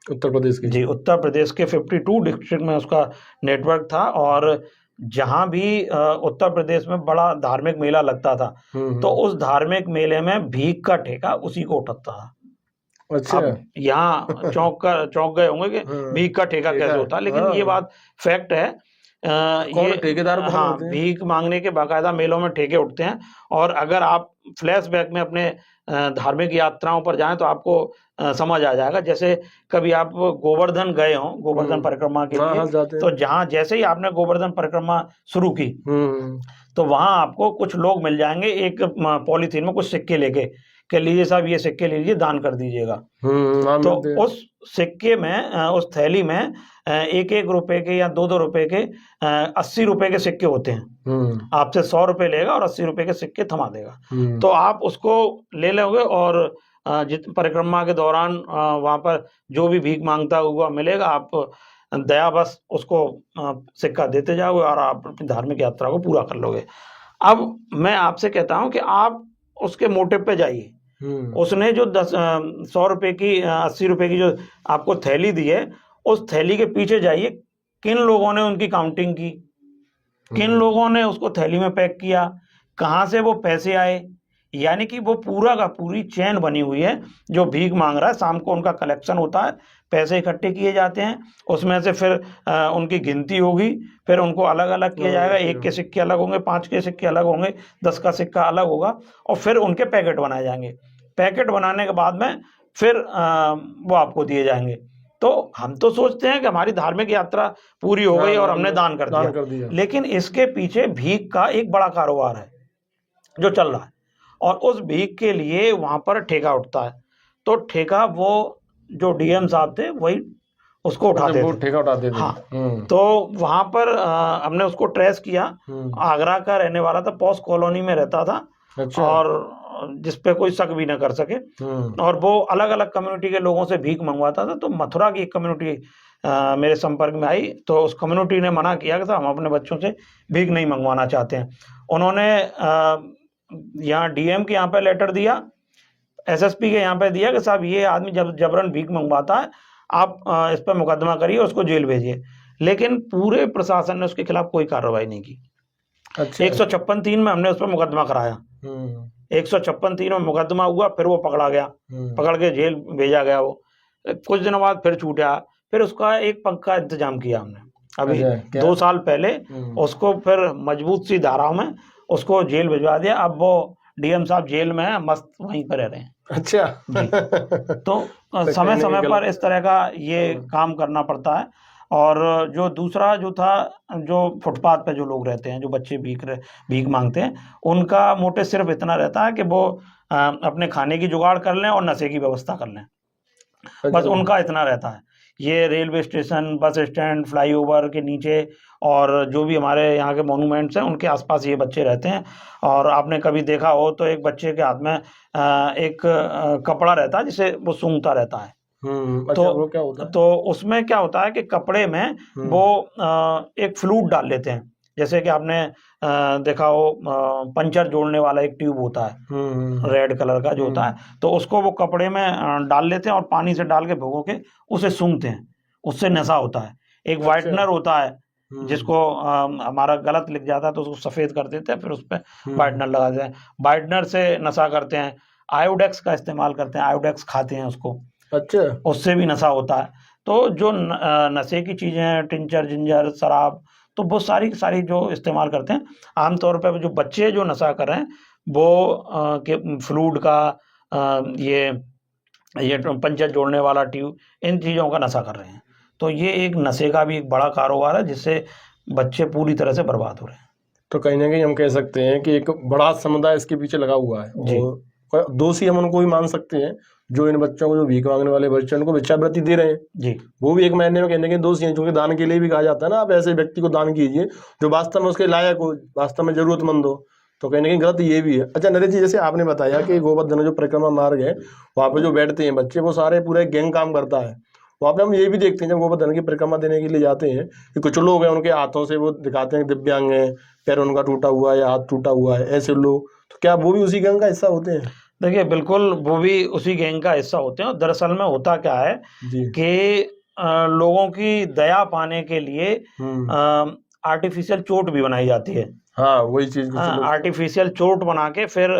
उत्तर प्रदेश के। जी, उत्तर प्रदेश के 52 डिस्ट्रिक्ट में उसका नेटवर्क था। और जहां भी उत्तर प्रदेश में बड़ा धार्मिक मेला लगता था तो उस धार्मिक मेले में भीख का ठेका उसी को उठता था। अच्छा। यहाँ चौंक गए होंगे कि भीख का ठेका कैसे होता है, लेकिन ये बात फैक्ट है। ये ठेकेदार, हाँ, भीख मांगने के बाकायदा मेलों में ठेके उठते हैं। और अगर आप फ्लैशबैक में अपने धार्मिक यात्राओं पर जाएं तो आपको समझ आ जाएगा। जैसे कभी आप गोवर्धन गए हो, गोवर्धन परिक्रमा के लिए, तो जहाँ जैसे ही आपने गोवर्धन परिक्रमा शुरू की तो वहां आपको कुछ लोग मिल जाएंगे एक पॉलीथीन में कुछ सिक्के लेके, कि लीजिए साहब ये सिक्के लीजिए, दान कर दीजिएगा। तो उस सिक्के में, उस थैली में 1-1 रुपए के या 2-2 रुपए के 80 रुपए के सिक्के होते हैं। आपसे 100 रुपए लेगा और 80 रुपए के सिक्के थमा देगा। तो आप उसको ले लोगे और जित परिक्रमा के दौरान वहां पर जो भी भीख मांगता हुआ मिलेगा, आप दया बस उसको सिक्का देते जाओगे और आप अपनी धार्मिक यात्रा को पूरा कर लोगे। अब मैं आपसे कहता हूं कि आप उसके मोटिव पे जाइए। उसने जो 100 रुपए की 80 रुपए की जो आपको थैली दी है, उस थैली के पीछे जाइए, किन लोगों ने उनकी काउंटिंग की, किन लोगों ने उसको थैली में पैक किया, कहाँ से वो पैसे आए। यानी कि वो पूरा का पूरी चेन बनी हुई है। जो भीख मांग रहा है, शाम को उनका कलेक्शन होता है, पैसे इकट्ठे किए जाते हैं, उसमें से फिर उनकी गिनती होगी, फिर उनको अलग अलग किया जाएगा। 1 के सिक्के अलग होंगे, 5 के सिक्के अलग होंगे, 10 का सिक्का अलग होगा, और फिर उनके पैकेट बनाए जाएंगे। पैकेट बनाने के बाद में फिर वो आपको दिए जाएंगे। तो हम तो सोचते हैं कि हमारी धार्मिक यात्रा पूरी हो गई और हमने दान कर दिया, लेकिन इसके पीछे भीख का एक बड़ा कारोबार है जो चल रहा है, और उस भीख के लिए वहां पर ठेका उठता है। तो ठेका वो जो डीएम साहब थे वही उसको उठाते थे, ठेका उठाते थे। हाँ। तो वहां पर हमने उसको ट्रेस किया। आगरा का रहने वाला था, पॉस कॉलोनी में रहता था। अच्छा। और जिसपे कोई शक भी न कर सके, और वो अलग अलग कम्युनिटी के लोगों से भीख मंगवाता था। तो मथुरा की एक कम्युनिटी मेरे संपर्क में आई, तो उस कम्युनिटी ने मना किया कि हम अपने बच्चों से भीख नहीं मंगवाना चाहते हैं। उन्होंने यहाँ डीएम के यहाँ पे लेटर दिया, एसएसपी के यहाँ पे दिया कि साहब ये आदमी जब जबरन भीख मंगवाता है, आप इस पर मुकदमा करिए, उसको जेल भेजिए। लेकिन पूरे प्रशासन ने उसके खिलाफ कोई कार्रवाई नहीं की। अच्छा। 156(3) में हमने उस पर मुकदमा कराया। 156(3) में मुकदमा हुआ, फिर वो पकड़ा गया, पकड़ के जेल भेजा गया। वो कुछ दिनों बाद फिर छूटा, फिर उसका एक पक्का इंतजाम किया हमने अभी 2 साल पहले। उसको फिर मजबूत सी धाराओं में उसको जेल भिजवा दिया। अब वो डीएम साहब जेल में है, मस्त वहीं पर रह रहे हैं। अच्छा जी। तो समय समय पर इस तरह का ये काम करना पड़ता है। और जो दूसरा जो था, जो फुटपाथ पे जो लोग रहते हैं, जो बच्चे भीख मांगते हैं, उनका मोटिव सिर्फ इतना रहता है कि वो अपने खाने की जुगाड़ कर लें और नशे की व्यवस्था कर लें, बस उनका इतना रहता है। ये railway station, bus stand, flyover के नीचे और जो भी हमारे यहाँ के मॉन्यूमेंट्स हैं, उनके आसपास ये बच्चे रहते हैं। और आपने कभी देखा हो तो एक बच्चे के हाथ में एक कपड़ा रहता है जिसे वो सूंघता रहता है। तो वो क्या होता है? तो उसमें क्या होता है कि कपड़े में वो एक फ्लूइड डाल लेते हैं। जैसे कि आपने देखा हो, पंचर जोड़ने वाला एक ट्यूब होता है रेड कलर का जो होता है, तो उसको वो कपड़े में डाल लेते हैं और पानी से डाल के भिगो के उसे सूंघते हैं, उससे नशा होता है। एक वाइटनर होता है जिसको हमारा गलत लिख जाता है तो उसको सफेद कर देते हैं, फिर उस पर वाइटनर लगा देते हैं, वाइटनर से नशा करते हैं। आयोडेक्स का इस्तेमाल करते हैं, आयोडेक्स खाते हैं उसको, अच्छा, उससे भी नशा होता है। तो जो नशे की चीजें हैं, टिंचर, जिंजर, शराब, तो वो सारी जो इस्तेमाल करते हैं। आमतौर पर जो बच्चे जो नशा कर रहे हैं वो फ्लूइड का, ये पंचर जोड़ने वाला ट्यूब, इन चीज़ों का नशा कर रहे हैं। तो ये एक नशे का भी एक बड़ा कारोबार है जिससे बच्चे पूरी तरह से बर्बाद हो रहे हैं। तो कहीं ना कहीं हम कह सकते हैं कि एक बड़ा समुदाय इसके पीछे लगा हुआ है। और दोषी हम उनको भी मान सकते हैं जो इन बच्चों को, जो भीख मांगने वाले बच्चे, उनको भिक्षावृत्ति दे रहे हैं जी, वो भी एक महीने में कहने के दोषी हैं, क्योंकि दान के लिए भी कहा जाता है ना, आप ऐसे व्यक्ति को दान कीजिए जो वास्तव में उसके लायक हो, वास्तव में जरूरतमंद हो। तो कहीं ना कहीं गलत ये भी है। अच्छा नरेश जी, जैसे आपने बताया कि गोवर्धन जो परिक्रमा मार्ग है, वहाँ पे जो बैठते हैं बच्चे, वो सारे पूरे गैंग काम करता है। वहाँ पे हम ये भी देखते हैं जब गोवर्धन की परिक्रमा देने के लिए जाते हैं कि कुछ लोग हैं, उनके हाथों से वो दिखाते हैं दिव्यांग हैं, पैर उनका टूटा हुआ है या हाथ टूटा हुआ है, ऐसे लोग, तो क्या वो भी उसी गैंग का हिस्सा होते हैं? देखिए, बिल्कुल वो भी उसी गैंग का हिस्सा होते हैं। और दरअसल में होता क्या है कि लोगों की दया पाने के लिए आर्टिफिशियल चोट भी बनाई जाती है। हाँ, वही चीज, आर्टिफिशियल चोट बना के फिर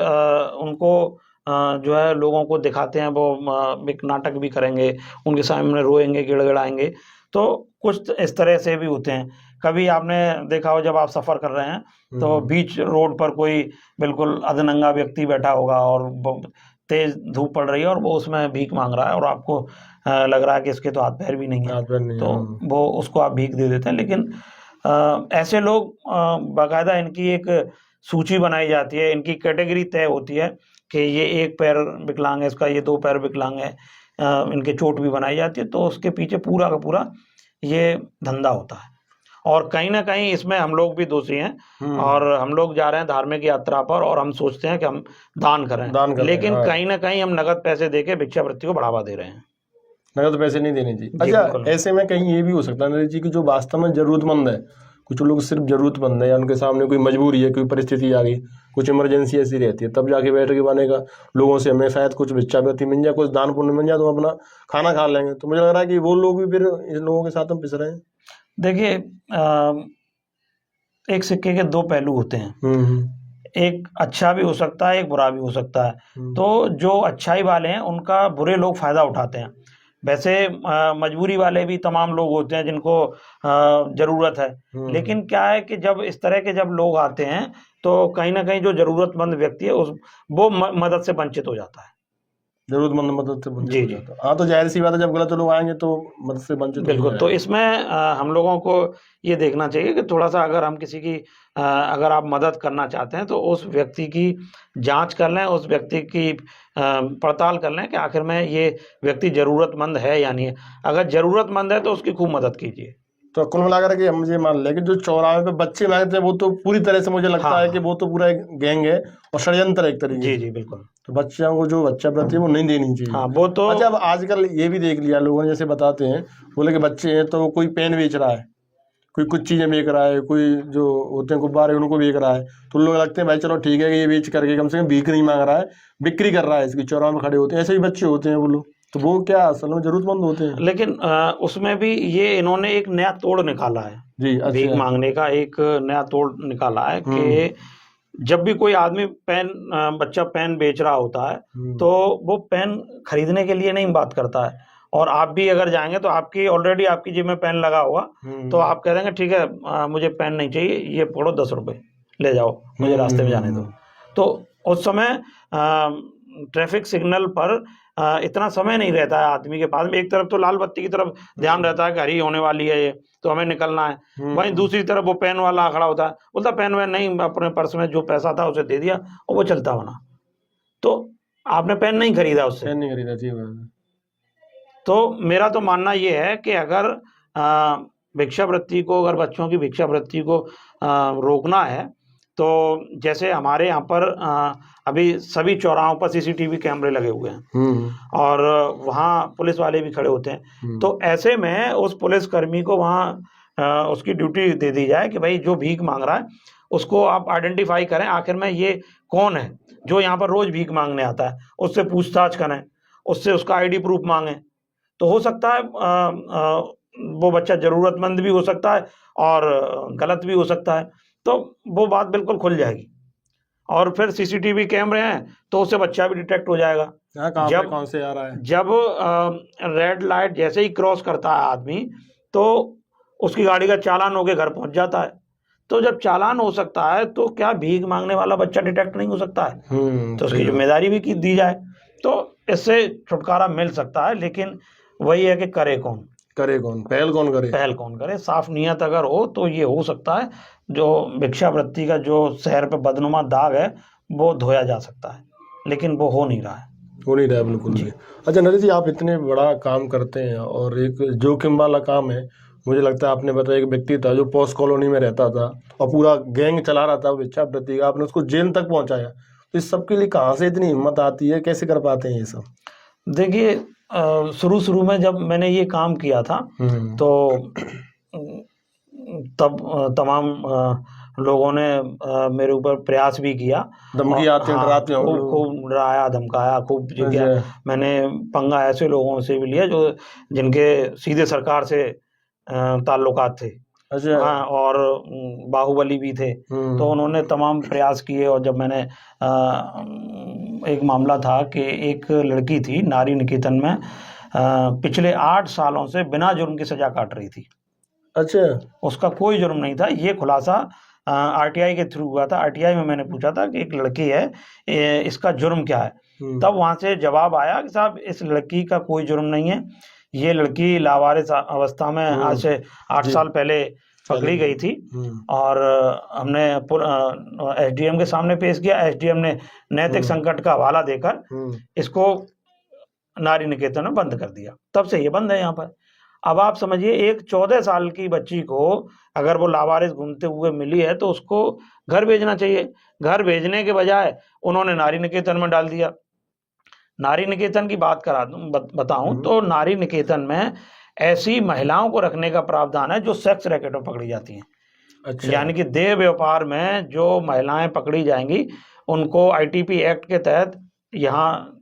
उनको जो है लोगों को दिखाते हैं। वो एक नाटक भी करेंगे, उनके सामने रोएंगे, गिड़गिड़ाएंगे। तो कुछ इस तरह से भी होते हैं। कभी आपने देखा हो, जब आप सफर कर रहे हैं तो बीच रोड पर कोई बिल्कुल अधनंगा व्यक्ति बैठा होगा और तेज धूप पड़ रही है और वो उसमें भीख मांग रहा है, और आपको लग रहा है कि इसके तो हाथ पैर भी नहीं है, तो वो उसको आप भीख दे देते हैं। लेकिन ऐसे लोग बाकायदा इनकी एक सूची बनाई जाती है, इनकी कैटेगरी तय होती है कि ये 1 पैर विकलांग है, इसका ये 2 पैर विकलांग है, इनके चोट भी बनाई जाती है। तो उसके पीछे पूरा का पूरा ये धंधा होता है। और कहीं ना कहीं इसमें हम लोग भी दोषी हैं। और हम लोग जा रहे हैं धार्मिक यात्रा पर और हम सोचते हैं कि हम दान करें, लेकिन हाँ। कहीं ना कहीं हम नगद पैसे देके भिक्षावृत्ति को बढ़ावा दे रहे हैं। नगद पैसे नहीं देने चाहिए। अच्छा, ऐसे में कहीं ये भी हो सकता है नरेश जी कि जो वास्तव में जरूरतमंद है, कुछ लोग सिर्फ जरूरतमंद है या उनके सामने कोई मजबूरी है, कोई परिस्थिति आ गई, कुछ इमरजेंसी ऐसी रहती है, तब जाके बैठ के बनेगा लोगों से हमें शायद कुछ भिक्षावृत्ति मिल जाए, कुछ दान पुण्य मिल जाए तो हम अपना खाना खा लेंगे। तो मुझे लग रहा है कि वो लोग भी फिर इन लोगों के साथ हम पिस रहे हैं। देखिए, एक सिक्के के दो पहलू होते हैं। एक अच्छा भी हो सकता है, एक बुरा भी हो सकता है। तो जो अच्छाई वाले हैं उनका बुरे लोग फायदा उठाते हैं। वैसे मजबूरी वाले भी तमाम लोग होते हैं जिनको जरूरत है, लेकिन क्या है कि जब इस तरह के जब लोग आते हैं तो कहीं ना कहीं जो जरूरतमंद व्यक्ति है वो मदद से वंचित हो जाता है। जरूरतमंद मदद से वंचित जी हो जी। जाता है। हाँ, तो जाहिर सी बात है, जब गलत लोग आएंगे तो मदद से वंचित बिल्कुल। तो इसमें हम लोगों को ये देखना चाहिए कि थोड़ा सा अगर हम किसी की अगर आप मदद करना चाहते हैं तो उस व्यक्ति की जांच कर लें, उस व्यक्ति की पड़ताल कर लें कि आखिर में ये व्यक्ति जरूरतमंद है या नहीं है। अगर जरूरतमंद है तो उसकी खूब मदद कीजिए। तो कुल मिलाकर के हम मुझे मान लें कि जो चौराहे पे बच्चे मांगते हैं वो तो पूरी तरह से मुझे लगता है कि वो तो पूरा एक गैंग है और षड्यंत्र एक तरीके। जी जी बिल्कुल। तो बच्चों को जो बच्चा प्रति वो नहीं देनी चाहिए। हाँ, वो तो अच्छा, अब आजकल ये भी देख लिया लोगों ने, जैसे बताते हैं, बोले कि बच्चे हैं तो कोई पेन बेच रहा है, कोई कुछ चीजें बेच रहा है, कोई जो होते हैं गुब्बारे उनको बेच रहा है, तो लोग लगते हैं भाई चलो ठीक है कि ये बेच करके कम से कम भीख नहीं मांग रहा है, बिक्री कर रहा है, इसकी चौराहे में खड़े होते हैं, ऐसे ही बच्चे होते हैं वो लोग। तो वो क्या असल में जरूरतमंद होते हैं। लेकिन उसमें भी ये इन्होंने एक नया तोड़ निकाला है जी। भीख मांगने का, एक नया तोड़ निकाला है कि जब भी कोई आदमी बच्चा पेन बेच रहा होता है तो वो पेन खरीदने के लिए नहीं बात करता है। और आप भी अगर जाएंगे तो आपकी ऑलरेडी आपकी जेब में पेन लगा होगा, तो आप कह देंगे ठीक है मुझे पेन नहीं चाहिए, ये पकड़ो 10 रुपए ले जाओ, मुझे रास्ते में जाने दो। तो उस समय ट्रैफिक सिग्नल पर इतना समय नहीं रहता है आदमी के पास में। एक तरफ तो लाल बत्ती की तरफ ध्यान रहता है कि हरी होने वाली है ये, तो हमें निकलना है। वहीं दूसरी तरफ वो पेन वाला खड़ा होता है, बोलता पेन वैन नहीं, अपने पर्स में जो पैसा था उसे दे दिया और वो चलता बना। तो आपने पेन नहीं खरीदा उससे, पेन नहीं खरीदा। जी बात। तो मेरा तो मानना ये है कि अगर भिक्षावृत्ति को, अगर बच्चों की भिक्षावृत्ति को रोकना है तो जैसे हमारे यहाँ पर अभी सभी चौराहों पर सीसीटीवी कैमरे लगे हुए हैं और वहाँ पुलिस वाले भी खड़े होते हैं। तो ऐसे में उस पुलिसकर्मी को वहाँ उसकी ड्यूटी दे दी जाए कि भाई जो भीख मांग रहा है उसको आप आइडेंटिफाई करें, आखिर में ये कौन है जो यहाँ पर रोज भीख मांगने आता है, उससे पूछताछ करें, उससे उसका आईडी प्रूफ मांगें। तो हो सकता है वो बच्चा जरूरतमंद भी हो सकता है और गलत भी हो सकता है, तो वो बात बिल्कुल खुल जाएगी। और फिर सीसीटीवी कैमरे हैं तो उससे बच्चा भी डिटेक्ट हो जाएगा। जब कौन से आ रहा है, जब रेड लाइट जैसे ही क्रॉस करता है आदमी तो उसकी गाड़ी का चालान होके घर पहुंच जाता है। तो जब चालान हो सकता है तो क्या भीख मांगने वाला बच्चा डिटेक्ट नहीं हो सकता है? तो उसकी जिम्मेदारी भी दी जाए तो इससे छुटकारा मिल सकता है। लेकिन वही है कि करे कौन, पहल कौन करे। साफ नियत अगर हो तो ये हो सकता है जो भिक्षावृत्ति का जो शहर पे बदनुमा दाग है वो धोया जा सकता है, लेकिन वो हो नहीं रहा है। बिल्कुल भी। अच्छा नरेश जी, आप इतने बड़ा काम करते हैं और एक जोखिम वाला काम है, मुझे लगता है आपने बताया एक व्यक्ति था जो पोस्ट कॉलोनी में रहता था और पूरा गैंग चला रहा था भिक्षावृत्ति का, आपने उसको जेल तक पहुंचाया। तो इस सब के लिए कहाँ से इतनी हिम्मत आती है, कैसे कर पाते हैं ये सब? देखिए, शुरू में जब मैंने ये काम किया था तो तब तमाम लोगों ने मेरे ऊपर प्रयास भी किया, धमकी आते हैं, डराते हैं, खूब डराया धमकाया, खूब किया। मैंने पंगा ऐसे लोगों से भी लिया जो जिनके सीधे सरकार से ताल्लुकात थे। हाँ, और बाहुबली भी थे। तो उन्होंने तमाम प्रयास किए। और जब मैंने एक मामला था कि एक लड़की थी नारी निकेतन में, पिछले 8 सालों से बिना जुर्म की सजा काट रही थी। अच्छा, उसका कोई जुर्म नहीं था। ये खुलासा आरटीआई के थ्रू हुआ था। आरटीआई में मैंने पूछा था कि एक लड़की है, इसका जुर्म क्या है? तब वहां से जवाब आया कि साहब इस लड़की का कोई जुर्म नहीं है, ये लड़की लावारिस अवस्था में आज से 8 साल पहले पकड़ी गई थी और हमने एसडीएम के सामने पेश किया। एसडीएम ने नैतिक संकट का हवाला देकर इसको नारी निकेतन में बंद कर दिया। तब से ये बंद है यहाँ पर। अब आप समझिए एक 14 साल की बच्ची को अगर वो लावारिस घूमते हुए मिली है तो उसको घर भेजना चाहिए। घर भेजने के बजाय उन्होंने नारी निकेतन में डाल दिया। नारी निकेतन की बात करा दूं बताऊं तो नारी निकेतन में ऐसी महिलाओं को रखने का प्रावधान है जो सेक्स रैकेट में पकड़ी जाती हैं। अच्छा। यानी कि देह व्यापार में जो महिलाएं पकड़ी जाएंगी उनको आईटीपी एक्ट के तहत यहाँ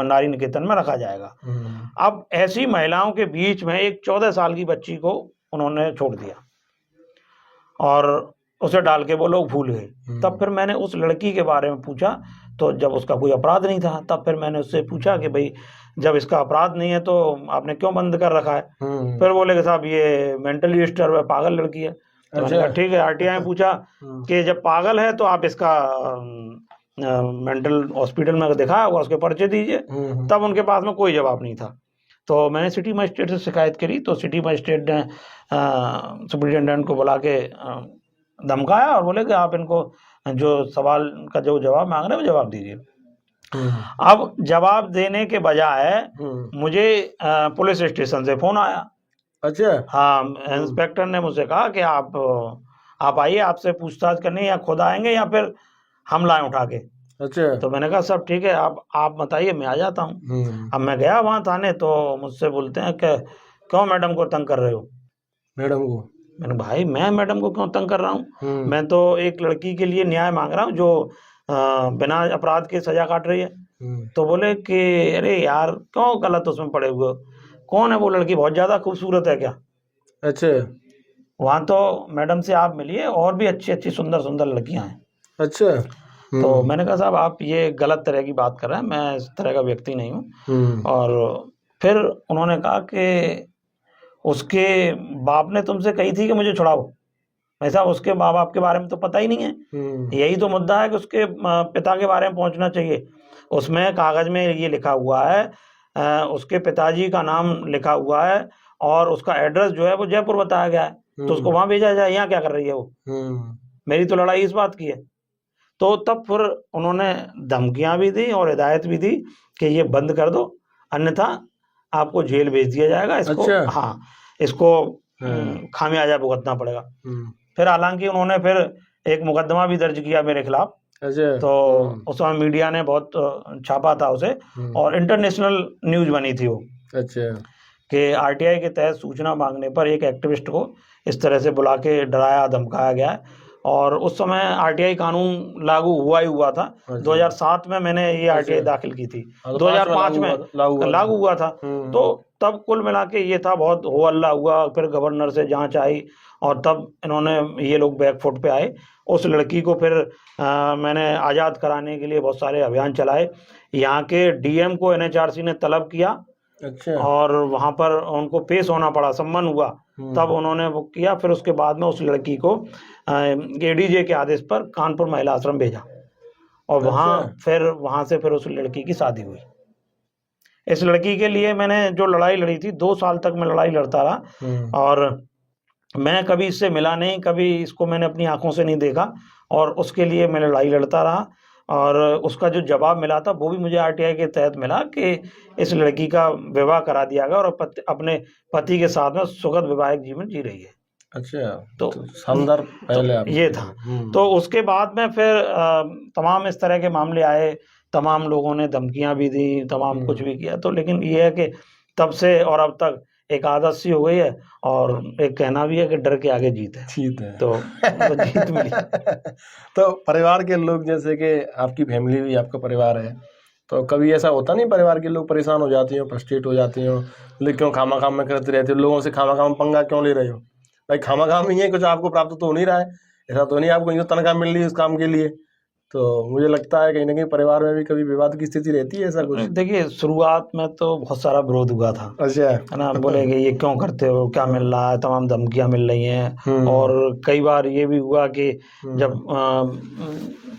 नारी निकेतन में रखा जाएगा। अब ऐसी महिलाओं के बीच में एक 14 साल की बच्ची को उन्होंने छोड़ दिया और उसे डाल के वो लोग भूल गए। तब फिर मैंने उस लड़की के बारे में पूछा, तो जब उसका कोई अपराध नहीं था तब फिर मैंने उससे पूछा कि भाई जब इसका अपराध नहीं है तो आपने क्यों बंद कर रखा है? फिर बोले कि साहब ये मेंटली डिस्टर्ब है, पागल लड़की है। तो मैंने कहा ठीक है। आरटीआई में पूछा कि जब पागल है तो आप इसका मेंटल हॉस्पिटल में दिखाया होगा, उसके पर्चे दीजिए। तब उनके पास में कोई जवाब नहीं था। तो मैंने सिटी मजिस्ट्रेट से शिकायत करी तो सिटी मजिस्ट्रेट ने सुपरिटेंडेंट को बुला के धमकाया और बोले कि आप इनको जो सवाल का जो जवाब मांग रहे हैं वो जवाब दीजिए। अब जवाब देने के बजाय मुझे पुलिस स्टेशन से फोन आया। अच्छा। हाँ, इंस्पेक्टर ने मुझसे कहा कि आप आइए, आपसे पूछताछ करनी, या खुद आएंगे या फिर हम लाएं उठा के। अच्छा। तो मैंने कहा सब ठीक है, आप बताइए, मैं आ जाता हूँ। अब मैं गया वहाँ थाने तो मुझसे बोलते हैं कि क्यों मैडम को तंग कर रहे हो? मैडम को? मैंने भाई मैं मैडम को क्यों तंग कर रहा हूँ? मैं तो एक लड़की के लिए न्याय मांग रहा हूँ जो बिना अपराध के सजा काट रही है। तो बोले कि अरे यार क्यों गलत उसमें पड़े हुए हो? कौन है वो लड़की? बहुत ज्यादा खूबसूरत है क्या? अच्छा। वहाँ तो मैडम से आप मिलिए, और भी अच्छी अच्छी सुंदर सुंदर लड़कियां हैं। अच्छा। तो मैंने कहा साहब आप ये गलत तरह की बात कर रहे हैं, मैं इस तरह का व्यक्ति नहीं हूँ। और फिर उन्होंने कहा कि उसके बाप ने तुमसे कही थी कि मुझे छुड़ाओ। ऐसा उसके माँ बाप के बारे में तो पता ही नहीं है। यही तो मुद्दा है कि उसके पिता के बारे में पहुंचना चाहिए। उसमें कागज में ये लिखा हुआ है, उसके पिताजी का नाम लिखा हुआ है और उसका एड्रेस जो है वो जयपुर बताया गया है, तो उसको वहां भेजा जाए। यहाँ क्या कर रही है वो? मेरी तो लड़ाई इस बात की है। तो तब फिर उन्होंने धमकियां भी दी और हिदायत भी दी कि ये बंद कर दो, अन्यथा आपको जेल भेज दिया जाएगा। इसको अच्छा। हाँ, इसको खामियाजा भुगतना पड़ेगा। फिर हालांकि उन्होंने फिर एक मुकदमा भी दर्ज किया मेरे खिलाफ। अच्छा। तो उस समय मीडिया ने बहुत छापा था उसे, और इंटरनेशनल न्यूज बनी थी वो। अच्छा। कि आरटीआई के तहत सूचना मांगने पर एक एक्टिविस्ट को इस तरह से बुला के डराया धमकाया गया है। और उस समय आरटीआई कानून लागू हुआ ही हुआ था। 2007 में मैंने ये आरटीआई दाखिल की थी, 2005 में लागू हुआ था। तो तब कुल मिला के ये था, बहुत हो हल्ला हुआ। फिर गवर्नर से जांच आई और तब इन्होंने ये लोग बैकफुट पे आए। उस लड़की को फिर मैंने आज़ाद कराने के लिए बहुत सारे अभियान चलाए। यहाँ के डीएम को एनएचआरसी ने तलब किया। अच्छा। और वहाँ पर उनको पेश होना पड़ा, सम्मन हुआ, तब उन्होंने वो किया। फिर उसके बाद में उस लड़की को एडीजे के आदेश पर कानपुर महिला आश्रम भेजा और वहाँ से फिर उस लड़की की शादी हुई। इस लड़की के लिए मैंने जो लड़ाई लड़ी थी, 2 साल तक मैं लड़ाई लड़ता रहा। और मैं कभी इससे मिला नहीं, कभी इसको मैंने अपनी आंखों से नहीं देखा, और उसके लिए मैं लड़ाई लड़ता रहा। और उसका जो जवाब मिला था वो भी मुझे आरटीआई के तहत मिला कि इस लड़की का विवाह करा दिया गया और अपने पति के साथ में सुखद वैवाहिक जीवन जी रही है। अच्छा, तो शानदार। पहले तो ये था। तो उसके बाद में फिर तमाम इस तरह के मामले आए, तमाम लोगों ने धमकियां भी दी, तमाम कुछ भी किया। तो लेकिन ये है कि तब से और अब तक एक आदत सी हो गई है, और एक कहना भी है कि डर के आगे जीत है। जीत है तो जीत मिली। तो परिवार के लोग, जैसे कि आपकी फैमिली भी आपका परिवार है, तो कभी ऐसा होता नहीं परिवार के लोग परेशान हो जाते हो, फ्रस्ट्रेट हो जाते हो, लेकिन क्यों खामा काम में करते रहते हो, लोगों से खामा काम पंगा क्यों ले रहे हो? भाई खामा काम ही है, कुछ आपको प्राप्त तो हो नहीं रहा है, ऐसा तो नहीं आपको कहीं तनख्वाह मिल रही है उस काम के लिए। तो मुझे लगता है कहीं ना कहीं परिवार में भी कभी विवाद की स्थिति रहती है, ऐसा कुछ? देखिए, शुरुआत में तो बहुत सारा विरोध हुआ था। अच्छा। है ना, बोले कि ये क्यों करते हो, क्या मिल रहा है, तमाम धमकियां मिल रही हैं। और कई बार ये भी हुआ कि जब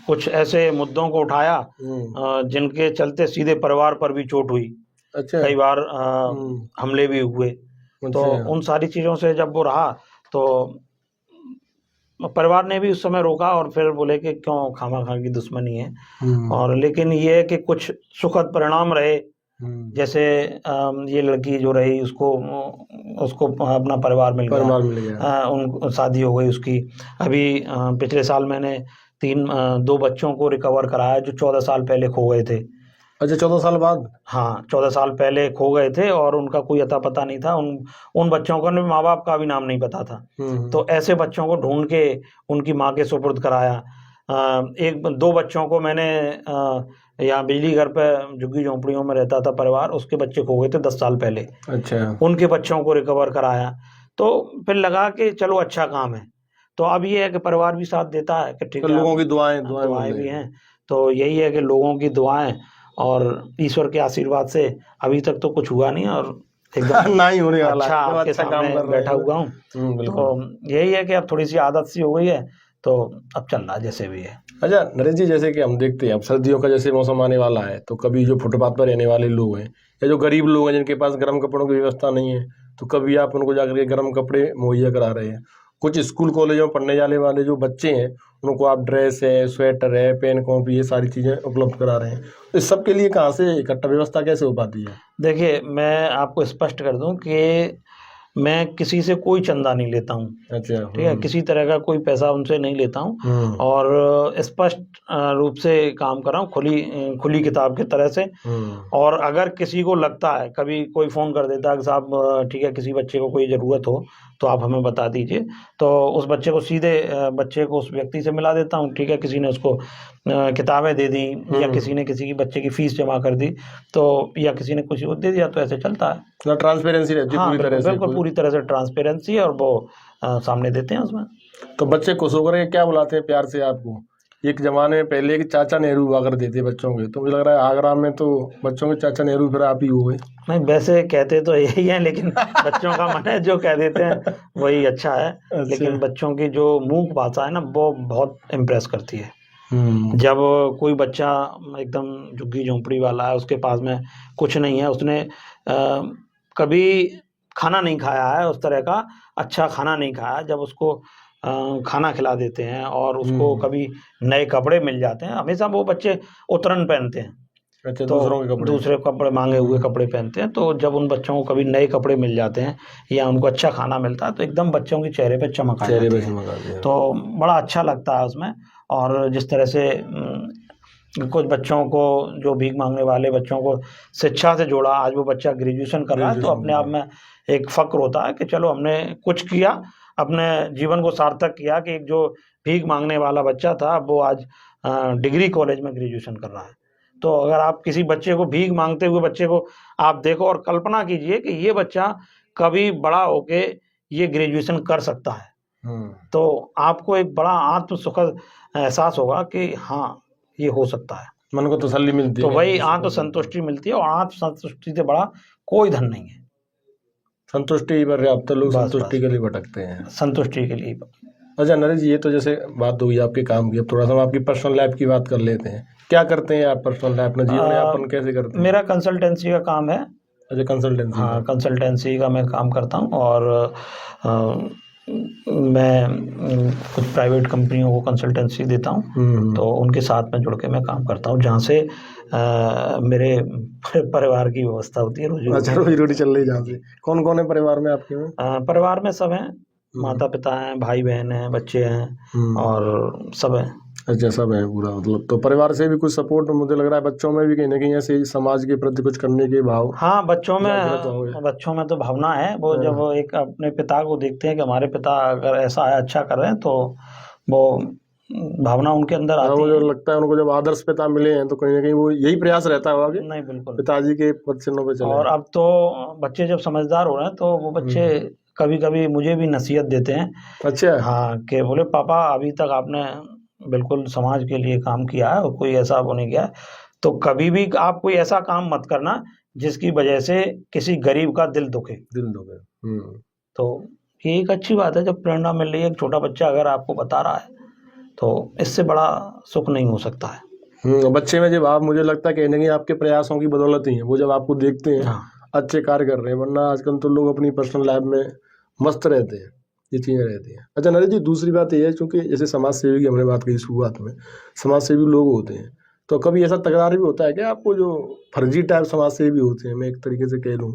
कुछ ऐसे मुद्दों को उठाया जिनके चलते सीधे परिवार पर भी चोट हुई। अच्छा। कई बार हमले भी हुए। तो उन सारी चीजों से जब वो रहा तो परिवार ने भी उस समय रोका, और फिर बोले कि क्यों खामा खा की दुश्मनी है। और लेकिन ये है कि कुछ सुखद परिणाम रहे, जैसे ये लड़की जो रही उसको अपना परिवार मिल गया, उन शादी हो गई उसकी। अभी पिछले साल मैंने 2 बच्चों को रिकवर कराया जो 14 साल पहले खो गए थे। अच्छा, 14 साल बाद? हाँ, 14 साल पहले खो गए थे और उनका कोई अता पता नहीं था। उन बच्चों का माँ बाप का भी नाम नहीं पता था। तो ऐसे बच्चों को ढूंढ के उनकी माँ के सुपुर्द कराया। 2 बच्चों को मैंने यहाँ बिजली घर पे झुग्गी झोंपड़ियों में रहता था परिवार, उसके बच्चे खो गए थे 10 साल पहले। अच्छा। उनके उनके बच्चों को रिकवर कराया। तो फिर लगा कि चलो अच्छा काम है। तो अब ये है कि परिवार भी साथ देता है कि ठीक तो है, लोगों की दुआएं भी हैं। तो यही है कि लोगों की दुआएं और ईश्वर के आशीर्वाद से अभी तक तो कुछ हुआ नहीं और एकदम ना ही होने वाला अच्छा है। आपके अच्छा काम सामने कर रहे बैठा हैं। हुआ हूँ। तो यही है कि अब थोड़ी सी आदत सी हो गई है, तो अब चल रहा है जैसे भी है। अच्छा नरेश जी, जैसे कि हम देखते हैं अब सर्दियों का जैसे मौसम आने वाला है, तो कभी जो फुटपाथ पर रहने वाले लोग हैं या जो गरीब लोग हैं जिनके पास गर्म कपड़ों की व्यवस्था नहीं है, तो कभी आप उनको जाकर के गर्म कपड़े मुहैया करा रहे हैं। कुछ स्कूल कॉलेजों में पढ़ने जाने वाले जो बच्चे हैं उनको आप ड्रेस है, स्वेटर है, पेन कॉपी, ये सारी चीज़ें उपलब्ध करा रहे हैं। तो इस सब के लिए कहाँ से इकट्ठा व्यवस्था कैसे हो पाती है? देखिए, मैं आपको स्पष्ट कर दूं कि मैं किसी से कोई चंदा नहीं लेता हूँ। अच्छा। ठीक है, किसी तरह का कोई पैसा उनसे नहीं लेता हूँ और स्पष्ट रूप से काम कर रहा हूँ, खुली किताब की तरह से। और अगर किसी को लगता है, कभी कोई फ़ोन कर देता है कि साहब ठीक है, किसी बच्चे को कोई ज़रूरत हो तो आप हमें बता दीजिए, तो उस बच्चे को सीधे बच्चे को उस व्यक्ति से मिला देता हूँ। ठीक है, किसी ने उसको किताबें दे दी या किसी ने किसी की बच्चे की फीस जमा कर दी, तो या किसी ने कुछ वो दे दिया, तो ऐसे चलता है। ट्रांसपेरेंसी रहती है। हाँ, पूरी तरह से। बिल्कुल पूरी तरह से ट्रांसपेरेंसी है और वो सामने देते हैं उसमें। तो बच्चे खुश होकर के क्या बुलाते हैं प्यार से आपको? एक जमाने में पहले कि चाचा नेहरू हुआ करते थे बच्चों के, तो मुझे लग रहा है आगरा में तो बच्चों के चाचा नेहरू फिर आप ही हो गए। नहीं, वैसे कहते तो यही है, लेकिन बच्चों का मन है, जो कह देते हैं वही अच्छा है। लेकिन बच्चों की जो मूक भाषा है ना, वो बहुत इम्प्रेस करती है। जब कोई बच्चा एकदम झुग्गी झोंपड़ी वाला है, उसके पास में कुछ नहीं है, उसने कभी खाना नहीं खाया है, उस तरह का अच्छा खाना नहीं खाया, जब उसको खाना खिला देते हैं और उसको कभी नए कपड़े मिल जाते हैं। हमेशा वो बच्चे उतरन पहनते हैं। अच्छा, तो दूसरे कपड़े मांगे हुए कपड़े पहनते हैं। तो जब उन बच्चों को कभी नए कपड़े मिल जाते हैं या उनको अच्छा खाना मिलता है, तो एकदम बच्चों के चेहरे पे चमक आ जाती है। तो बड़ा अच्छा लगता है उसमें। और जिस तरह से कुछ बच्चों को, जो भीख मांगने वाले बच्चों को शिक्षा से जोड़ा, आज वो बच्चा ग्रेजुएशन कर रहा है, तो अपने आप में एक फ़क्र होता है कि चलो हमने कुछ किया, अपने जीवन को सार्थक किया कि एक जो भीख मांगने वाला बच्चा था वो आज डिग्री कॉलेज में ग्रेजुएशन कर रहा है। तो अगर आप किसी बच्चे को, भीख मांगते हुए बच्चे को आप देखो और कल्पना कीजिए कि ये बच्चा कभी बड़ा होके ये ग्रेजुएशन कर सकता है, तो आपको एक बड़ा आत्म सुखद एहसास होगा कि हाँ, ये हो सकता है। मन को तसल्ली मिलती है। तो वही आत्म संतुष्टि मिलती है, और आत्म संतुष्टि से बड़ा कोई धन नहीं है। संतुष्टि ही पर्याप्त, लोग संतुष्टि के लिए भटकते हैं। संतुष्टि के लिए। अच्छा नरेश जी, ये तो जैसे बात होगी आपके काम की, अब थोड़ा सा हम आपकी पर्सनल लाइफ की बात कर लेते हैं। क्या करते हैं आप पर्सनल लाइफ में, जीवन यापन कैसे करते हैं? मेरा कंसल्टेंसी का काम है। अच्छा, कंसल्टेंसी। हाँ, कंसल्टेंसी का मैं काम करता हूँ और मैं कुछ प्राइवेट कंपनियों को कंसल्टेंसी देता हूँ, तो उनके साथ में जुड़ के मैं काम करता हूँ, जहाँ से मेरे परिवार की व्यवस्था होती है, रोजी। अच्छा, रोजी रोटी चल रही जहाँ से। कौन कौन है परिवार में आपके में? परिवार में सब हैं, माता पिता हैं, भाई बहन हैं, बच्चे हैं और सब हैं। अच्छा, सब है पूरा, मतलब तो परिवार से भी कुछ सपोर्ट मुझे लग रहा है, बच्चों में भी कहीं ना कहीं ऐसे समाज के प्रति कुछ करने के भाव। हाँ, बच्चों में तो भावना है। वो जब एक अपने पिता को देखते हैं कि हमारे पिता अगर ऐसा है, अच्छा कर रहे हैं, तो वो भावना उनके अंदर आती है। मुझे लगता है उनको जब आदर्श पिता मिले हैं, तो कहीं ना कहीं वो यही प्रयास रहता है आगे। नहीं, बिल्कुल पिताजी के पद चिन्हों पे चले। और अब तो बच्चे जब समझदार हो रहे हैं, तो वो बच्चे कभी कभी मुझे भी नसीहत देते हैं। अच्छा। हाँ, कि बोले पापा, अभी तक आपने बिल्कुल समाज के लिए काम किया है और कोई ऐसा वो नहीं किया, तो कभी भी आप कोई ऐसा काम मत करना जिसकी वजह से किसी गरीब का दिल दुखे। तो ये एक अच्छी बात है, जब प्रेरणा मिल रही है, एक छोटा बच्चा अगर आपको बता रहा है, तो इससे बड़ा सुख नहीं हो सकता है। बच्चे में जब आप, मुझे लगता है कहीं ना कहीं आपके प्रयासों की बदौलत ही है, वो जब आपको देखते हैं अच्छे कार्य कर रहे हैं, वरना आजकल तो लोग अपनी पर्सनल लाइफ में मस्त रहते हैं, ये चीज़ें रहती हैं। अच्छा नरेश जी, दूसरी बात ये है, चूँकि जैसे समाज सेवी की हमने बात की शुरुआत में, समाज सेवी लोग होते हैं, तो कभी ऐसा तकरार भी होता है क्या आपको, जो फर्जी टाइप समाज सेवी भी होते हैं, मैं एक तरीके से कह लूँ,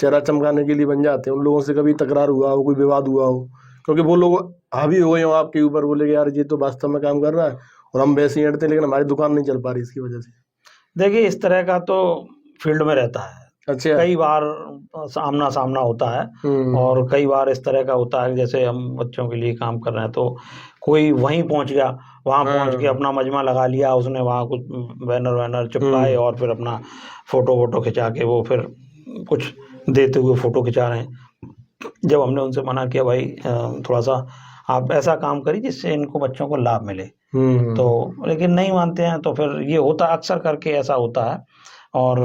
चेहरा चमकाने के लिए बन जाते हैं, उन लोगों से कभी तकरार हुआ हो, कोई विवाद हुआ हो? क्योंकि वो लोग हावी हो गए हो आपके ऊपर, बोले कि यार ये तो वास्तव में काम कर रहा है और हम वैसे ही अड़ते हैं, लेकिन हमारी दुकान नहीं चल पा रही इसकी वजह से। देखिए, इस तरह का तो फील्ड में रहता है, अच्छा। कई बार आमना सामना होता है और कई बार इस तरह का होता है कि जैसे हम बच्चों के लिए काम कर रहे हैं तो कोई वहीं पहुंच गया, वहां पहुंच के अपना मजमा लगा लिया, उसने वहां कुछ बैनर वैनर चिपकाए और फिर अपना फोटो खिंचा के वो फिर कुछ देते हुए फोटो खिंचा रहे हैं। जब हमने उनसे मना किया, भाई थोड़ा सा आप ऐसा काम करिए जिससे इनको बच्चों को लाभ मिले, तो लेकिन नहीं मानते हैं। तो फिर ये होता, अक्सर करके ऐसा होता है। और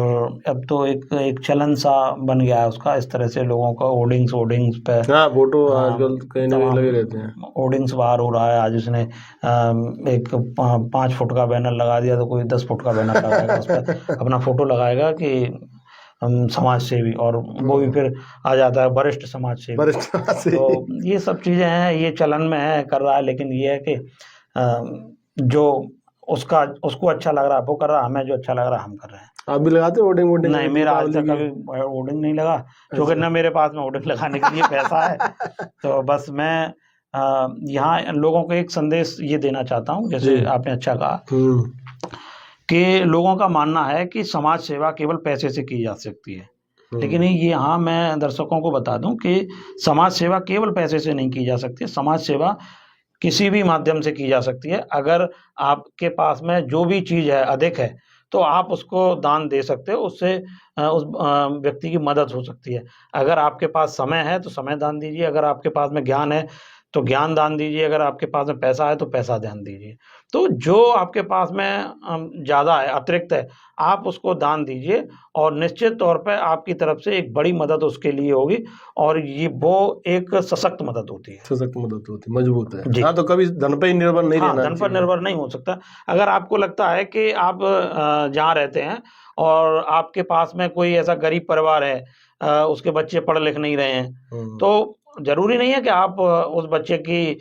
अब तो एक चलन सा बन गया है उसका, इस तरह से लोगों का होर्डिंग्स पे फोटो आजकल कहीं ना कहीं लगे रहते हैं, होर्डिंग्स बाहर हो रहा है। आज उसने एक 5 फुट का बैनर लगा दिया तो कोई 10 फुट का बैनर लगाएगा, उस पर अपना फोटो लगाएगा कि हम समाज सेवी, और वो भी फिर आ जाता है वरिष्ठ समाज सेवी। तो ये सब चीजें हैं, ये चलन में है, कर रहा है। लेकिन ये है कि जो उसको अच्छा लग रहा है वो कर रहा है, हमें जो अच्छा लग रहा है हम कर रहे हैं। आप भी लगाते हो होर्डिंग? नहीं, मेरा आज तक कभी होर्डिंग नहीं लगा, क्योंकि न मेरे पास में होर्डिंग लगाने के लिए पैसा है। तो बस मैं यहाँ लोगों को एक संदेश ये देना चाहता हूँ, जैसे आपने अच्छा कहा कि लोगों का मानना है कि समाज सेवा केवल पैसे से की जा सकती है, लेकिन ये यहाँ मैं दर्शकों को बता दूं कि समाज सेवा केवल पैसे से नहीं की जा सकती। समाज सेवा किसी भी माध्यम से की जा सकती है। अगर आपके पास में जो भी चीज़ है अधिक है तो आप उसको दान दे सकते हो, उससे उस व्यक्ति की मदद हो सकती है। अगर आपके पास समय है तो समय दान दीजिए, अगर आपके पास में ज्ञान है तो ज्ञान दान दीजिए, अगर आपके पास में पैसा है तो पैसा दान दीजिए। तो जो आपके पास में ज़्यादा है, अतिरिक्त है, आप उसको दान दीजिए और निश्चित तौर पे आपकी तरफ से एक बड़ी मदद उसके लिए होगी, और ये वो एक सशक्त मदद होती है, सशक्त मदद होती है, मजबूत है। हाँ, तो कभी धन पर ही निर्भर नहीं रहना, धन पर निर्भर नहीं हो सकता। अगर आपको लगता है कि आप जहाँ रहते हैं और आपके पास में कोई ऐसा गरीब परिवार है, उसके बच्चे पढ़ लिख नहीं रहे हैं, तो जरूरी नहीं है कि आप उस बच्चे की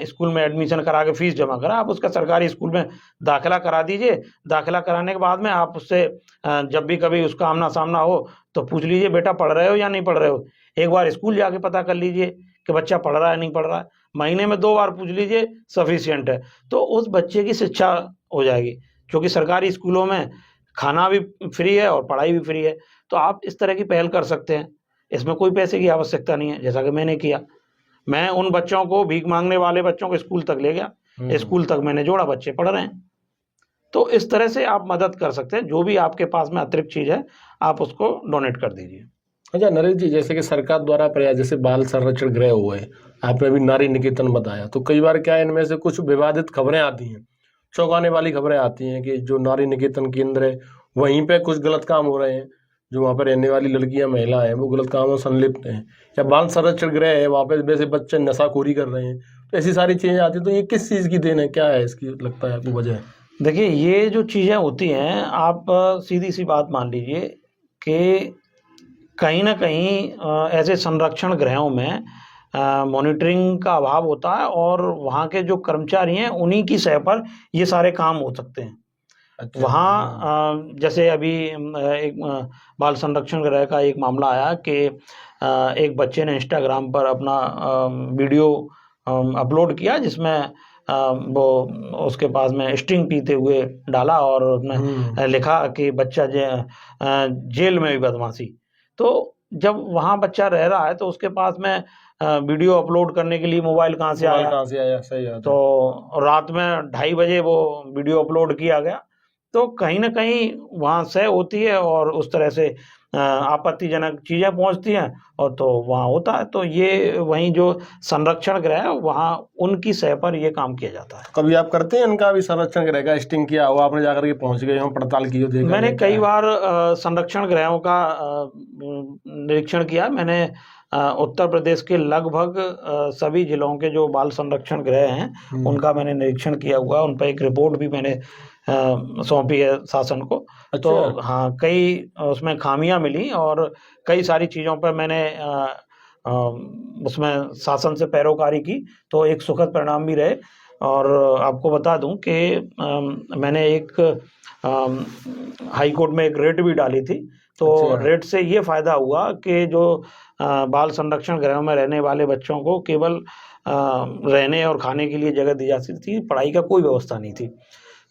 स्कूल में एडमिशन करा के फीस जमा करा, आप उसका सरकारी स्कूल में दाखिला करा दीजिए। दाखिला कराने के बाद में आप उससे जब भी कभी उसका आमना सामना हो तो पूछ लीजिए, बेटा पढ़ रहे हो या नहीं पढ़ रहे हो। एक बार स्कूल जाके पता कर लीजिए कि बच्चा पढ़ रहा है नहीं पढ़ रहा है, महीने में 2 बार पूछ लीजिए, सफिशियंट है। तो उस बच्चे की शिक्षा हो जाएगी, क्योंकि सरकारी स्कूलों में खाना भी फ्री है और पढ़ाई भी फ्री है। तो आप इस तरह की पहल कर सकते हैं, इसमें कोई पैसे की आवश्यकता नहीं है। जैसा कि मैंने किया, मैं उन बच्चों को, भीख मांगने वाले बच्चों को स्कूल तक ले गया, स्कूल तक मैंने जोड़ा, बच्चे पढ़ रहे हैं। तो इस तरह से आप मदद कर सकते हैं, जो भी आपके पास में अतिरिक्त चीज है आप उसको डोनेट कर दीजिए। अच्छा नरेश जी, जैसे कि सरकार द्वारा प्रयास, जैसे बाल संरक्षण गृह हुए, आपने अभी नारी निकेतन बताया, तो कई बार क्या है, इनमें से कुछ विवादित खबरें आती हैं, चौंकाने वाली खबरें आती हैं कि जो नारी निकेतन केंद्र है वहीं पे कुछ गलत काम हो रहे हैं, जो वहाँ पर रहने वाली लड़कियां, महिला हैं, वो गलत कामों में संलिप्त हैं, या बाल संरक्षण गृह है वहाँ पे वैसे बच्चे नशाखोरी कर रहे हैं। तो ऐसी सारी चीजें आती हैं, तो ये किस चीज़ की देन है, क्या है इसकी, लगता है आपको वजह? देखिए, ये जो चीज़ें होती हैं, आप सीधी सी बात मान लीजिए कि कहीं ना कहीं ऐसे संरक्षण गृहों में मॉनिटरिंग का अभाव होता है, और वहाँ के जो कर्मचारी हैं उन्हीं की सह पर ये सारे काम हो सकते हैं। अच्छा। वहाँ जैसे अभी एक बाल संरक्षण गृह का एक मामला आया कि एक बच्चे ने इंस्टाग्राम पर अपना वीडियो अपलोड किया, जिसमें वो उसके पास में स्टिंग पीते हुए डाला और उसमें लिखा कि बच्चा जेल में भी बदमाशी। तो जब वहाँ बच्चा रह रहा है तो उसके पास में वीडियो अपलोड करने के लिए मोबाइल कहाँ से आया? सही है। तो रात में 2:30 बजे वो वीडियो अपलोड किया गया। तो कहीं ना कहीं वहाँ से होती है और उस तरह से आपत्तिजनक चीज़ें पहुँचती हैं, और तो वहाँ होता है। तो ये वहीं जो संरक्षण गृह है वहाँ उनकी सह पर ये काम किया जाता है। कभी आप करते हैं इनका भी संरक्षण गृह का स्टिंग किया हो, आपने जाकर के पहुँच गए हो, पड़ताल की हो, देखा? मैंने कई बार संरक्षण गृहों का निरीक्षण किया। मैंने उत्तर प्रदेश के लगभग सभी जिलों के जो बाल संरक्षण गृह हैं उनका मैंने निरीक्षण किया हुआ, उन पर एक रिपोर्ट भी मैंने सौंपी है शासन को। अच्छा। तो हाँ, कई उसमें खामियां मिली और कई सारी चीज़ों पर मैंने उसमें शासन से पैरोकारी की, तो एक सुखद परिणाम भी रहे। और आपको बता दूं कि मैंने एक हाई कोर्ट में एक रेट भी डाली थी। तो अच्छा। रेट से ये फायदा हुआ कि जो बाल संरक्षण गृहों में रहने वाले बच्चों को केवल रहने और खाने के लिए जगह दी जाती थी, पढ़ाई का कोई व्यवस्था नहीं थी।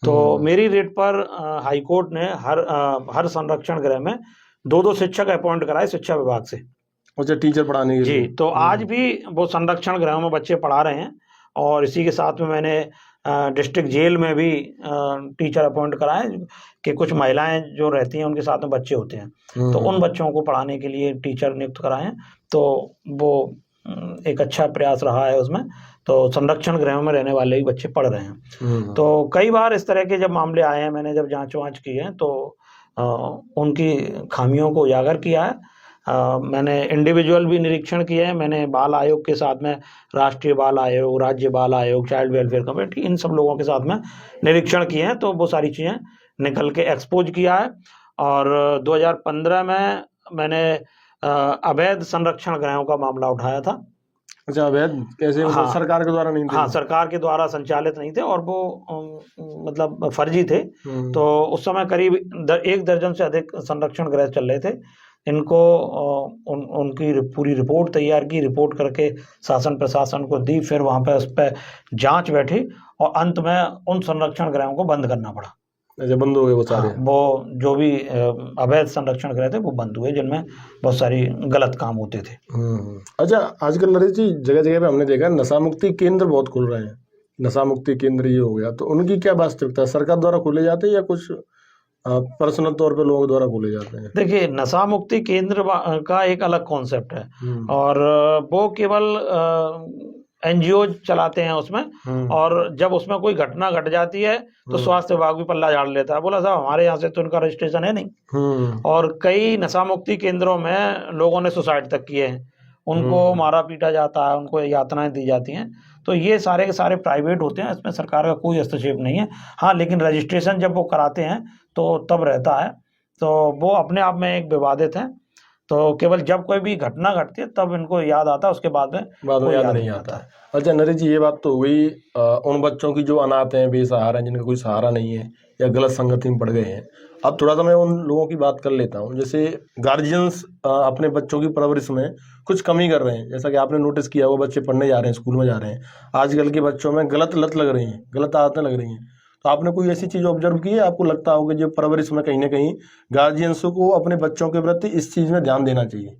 तो मेरी रेट पर हाई कोर्ट ने हर संरक्षण गृह में 2-2 शिक्षक अपॉइंट कराए शिक्षा विभाग से। अच्छा, टीचर पढ़ाने के जी, लिए। तो आज भी वो संरक्षण गृहों में बच्चे पढ़ा रहे हैं। और इसी के साथ में मैंने डिस्ट्रिक्ट जेल में भी टीचर अपॉइंट कराए कि कुछ महिलाएं जो रहती हैं उनके साथ में बच्चे होते हैं, तो उन बच्चों को पढ़ाने के लिए टीचर नियुक्त कराए हैं। तो वो एक अच्छा प्रयास रहा है उसमें। तो संरक्षण गृहों में रहने वाले ही बच्चे पढ़ रहे हैं। तो कई बार इस तरह के जब मामले आए हैं, मैंने जब जांच वाँच की है तो उनकी खामियों को उजागर किया है। मैंने इंडिविजुअल भी निरीक्षण किए हैं। मैंने बाल आयोग के साथ में राष्ट्रीय बाल आयोग, राज्य बाल आयोग, चाइल्ड वेलफेयर कमेटी, इन सब लोगों के साथ में निरीक्षण किए हैं। तो वो सारी चीज़ें निकल के एक्सपोज किया है। और 2015 में मैंने अवैध संरक्षण गृहों का मामला उठाया था। अच्छा, अवैध कैसे? मतलब हाँ, सरकार के द्वारा नहीं थे? हाँ, सरकार के द्वारा संचालित नहीं थे और वो मतलब फर्जी थे। तो उस समय करीब 1 दर्जन से अधिक संरक्षण गृह चल रहे थे। इनको उनकी पूरी रिपोर्ट तैयार की, रिपोर्ट करके शासन प्रशासन को दी, फिर वहाँ पे उस पर जांच बैठी और अंत में उन संरक्षण गृहों को बंद करना पड़ा। अच्छा, बंद हो गए वो सारे? हाँ, वो जो भी अवैध संरक्षण गृह थे वो बंद हुए, जिनमें बहुत सारी गलत काम होते थे। अच्छा, आजकल नरेश जी जगह जगह पे हमने देखा नशा मुक्ति केंद्र बहुत खुल रहे हैं। नशा मुक्ति केंद्र ये हो गया, तो उनकी क्या वास्तविकता है? सरकार द्वारा खोले जाते हैं या कुछ पर्सनल तौर पे लोगों द्वारा खोले जाते हैं? देखिए, नशा मुक्ति केंद्र का एक अलग कॉन्सेप्ट है और वो केवल एनजीओ चलाते हैं उसमें। और जब उसमें कोई घटना घट जाती है तो स्वास्थ्य विभाग भी पल्ला झाड़ लेता है, बोला साहब हमारे यहाँ से तो इनका रजिस्ट्रेशन है नहीं। और कई नशा मुक्ति केंद्रों में लोगों ने सुसाइड तक किए हैं, उनको मारा पीटा जाता है, उनको यातनाएं दी जाती हैं। तो ये सारे के सारे प्राइवेट होते हैं, इसमें सरकार का कोई हस्तक्षेप नहीं है। हाँ, लेकिन रजिस्ट्रेशन जब वो कराते हैं तो तब रहता है, तो वो अपने आप में एक विवादित है। तो केवल जब कोई भी घटना घटती है तब इनको याद आता है, उसके बाद में कोई याद नहीं आता है। अच्छा नरेश जी, ये बात तो हुई उन बच्चों की जो अनाथ हैं, बेसहारा हैं, जिनका कोई सहारा नहीं है या गलत संगति में पड़ गए हैं। अब थोड़ा सा मैं उन लोगों की बात कर लेता हूँ। जैसे गार्जियंस अपने बच्चों की परवरिश में कुछ कमी कर रहे हैं। जैसा कि आपने नोटिस किया, वो बच्चे पढ़ने जा रहे हैं, स्कूल में जा रहे हैं, आजकल के बच्चों में गलत लत लग रही हैं, गलत आदतें लग रही हैं। तो आपने कोई ऐसी चीज़ ऑब्जर्व की है? आपको लगता होगा जो परवरिश में कहीं ना कहीं गार्जियंसों को अपने बच्चों के प्रति इस चीज़ में ध्यान देना चाहिए।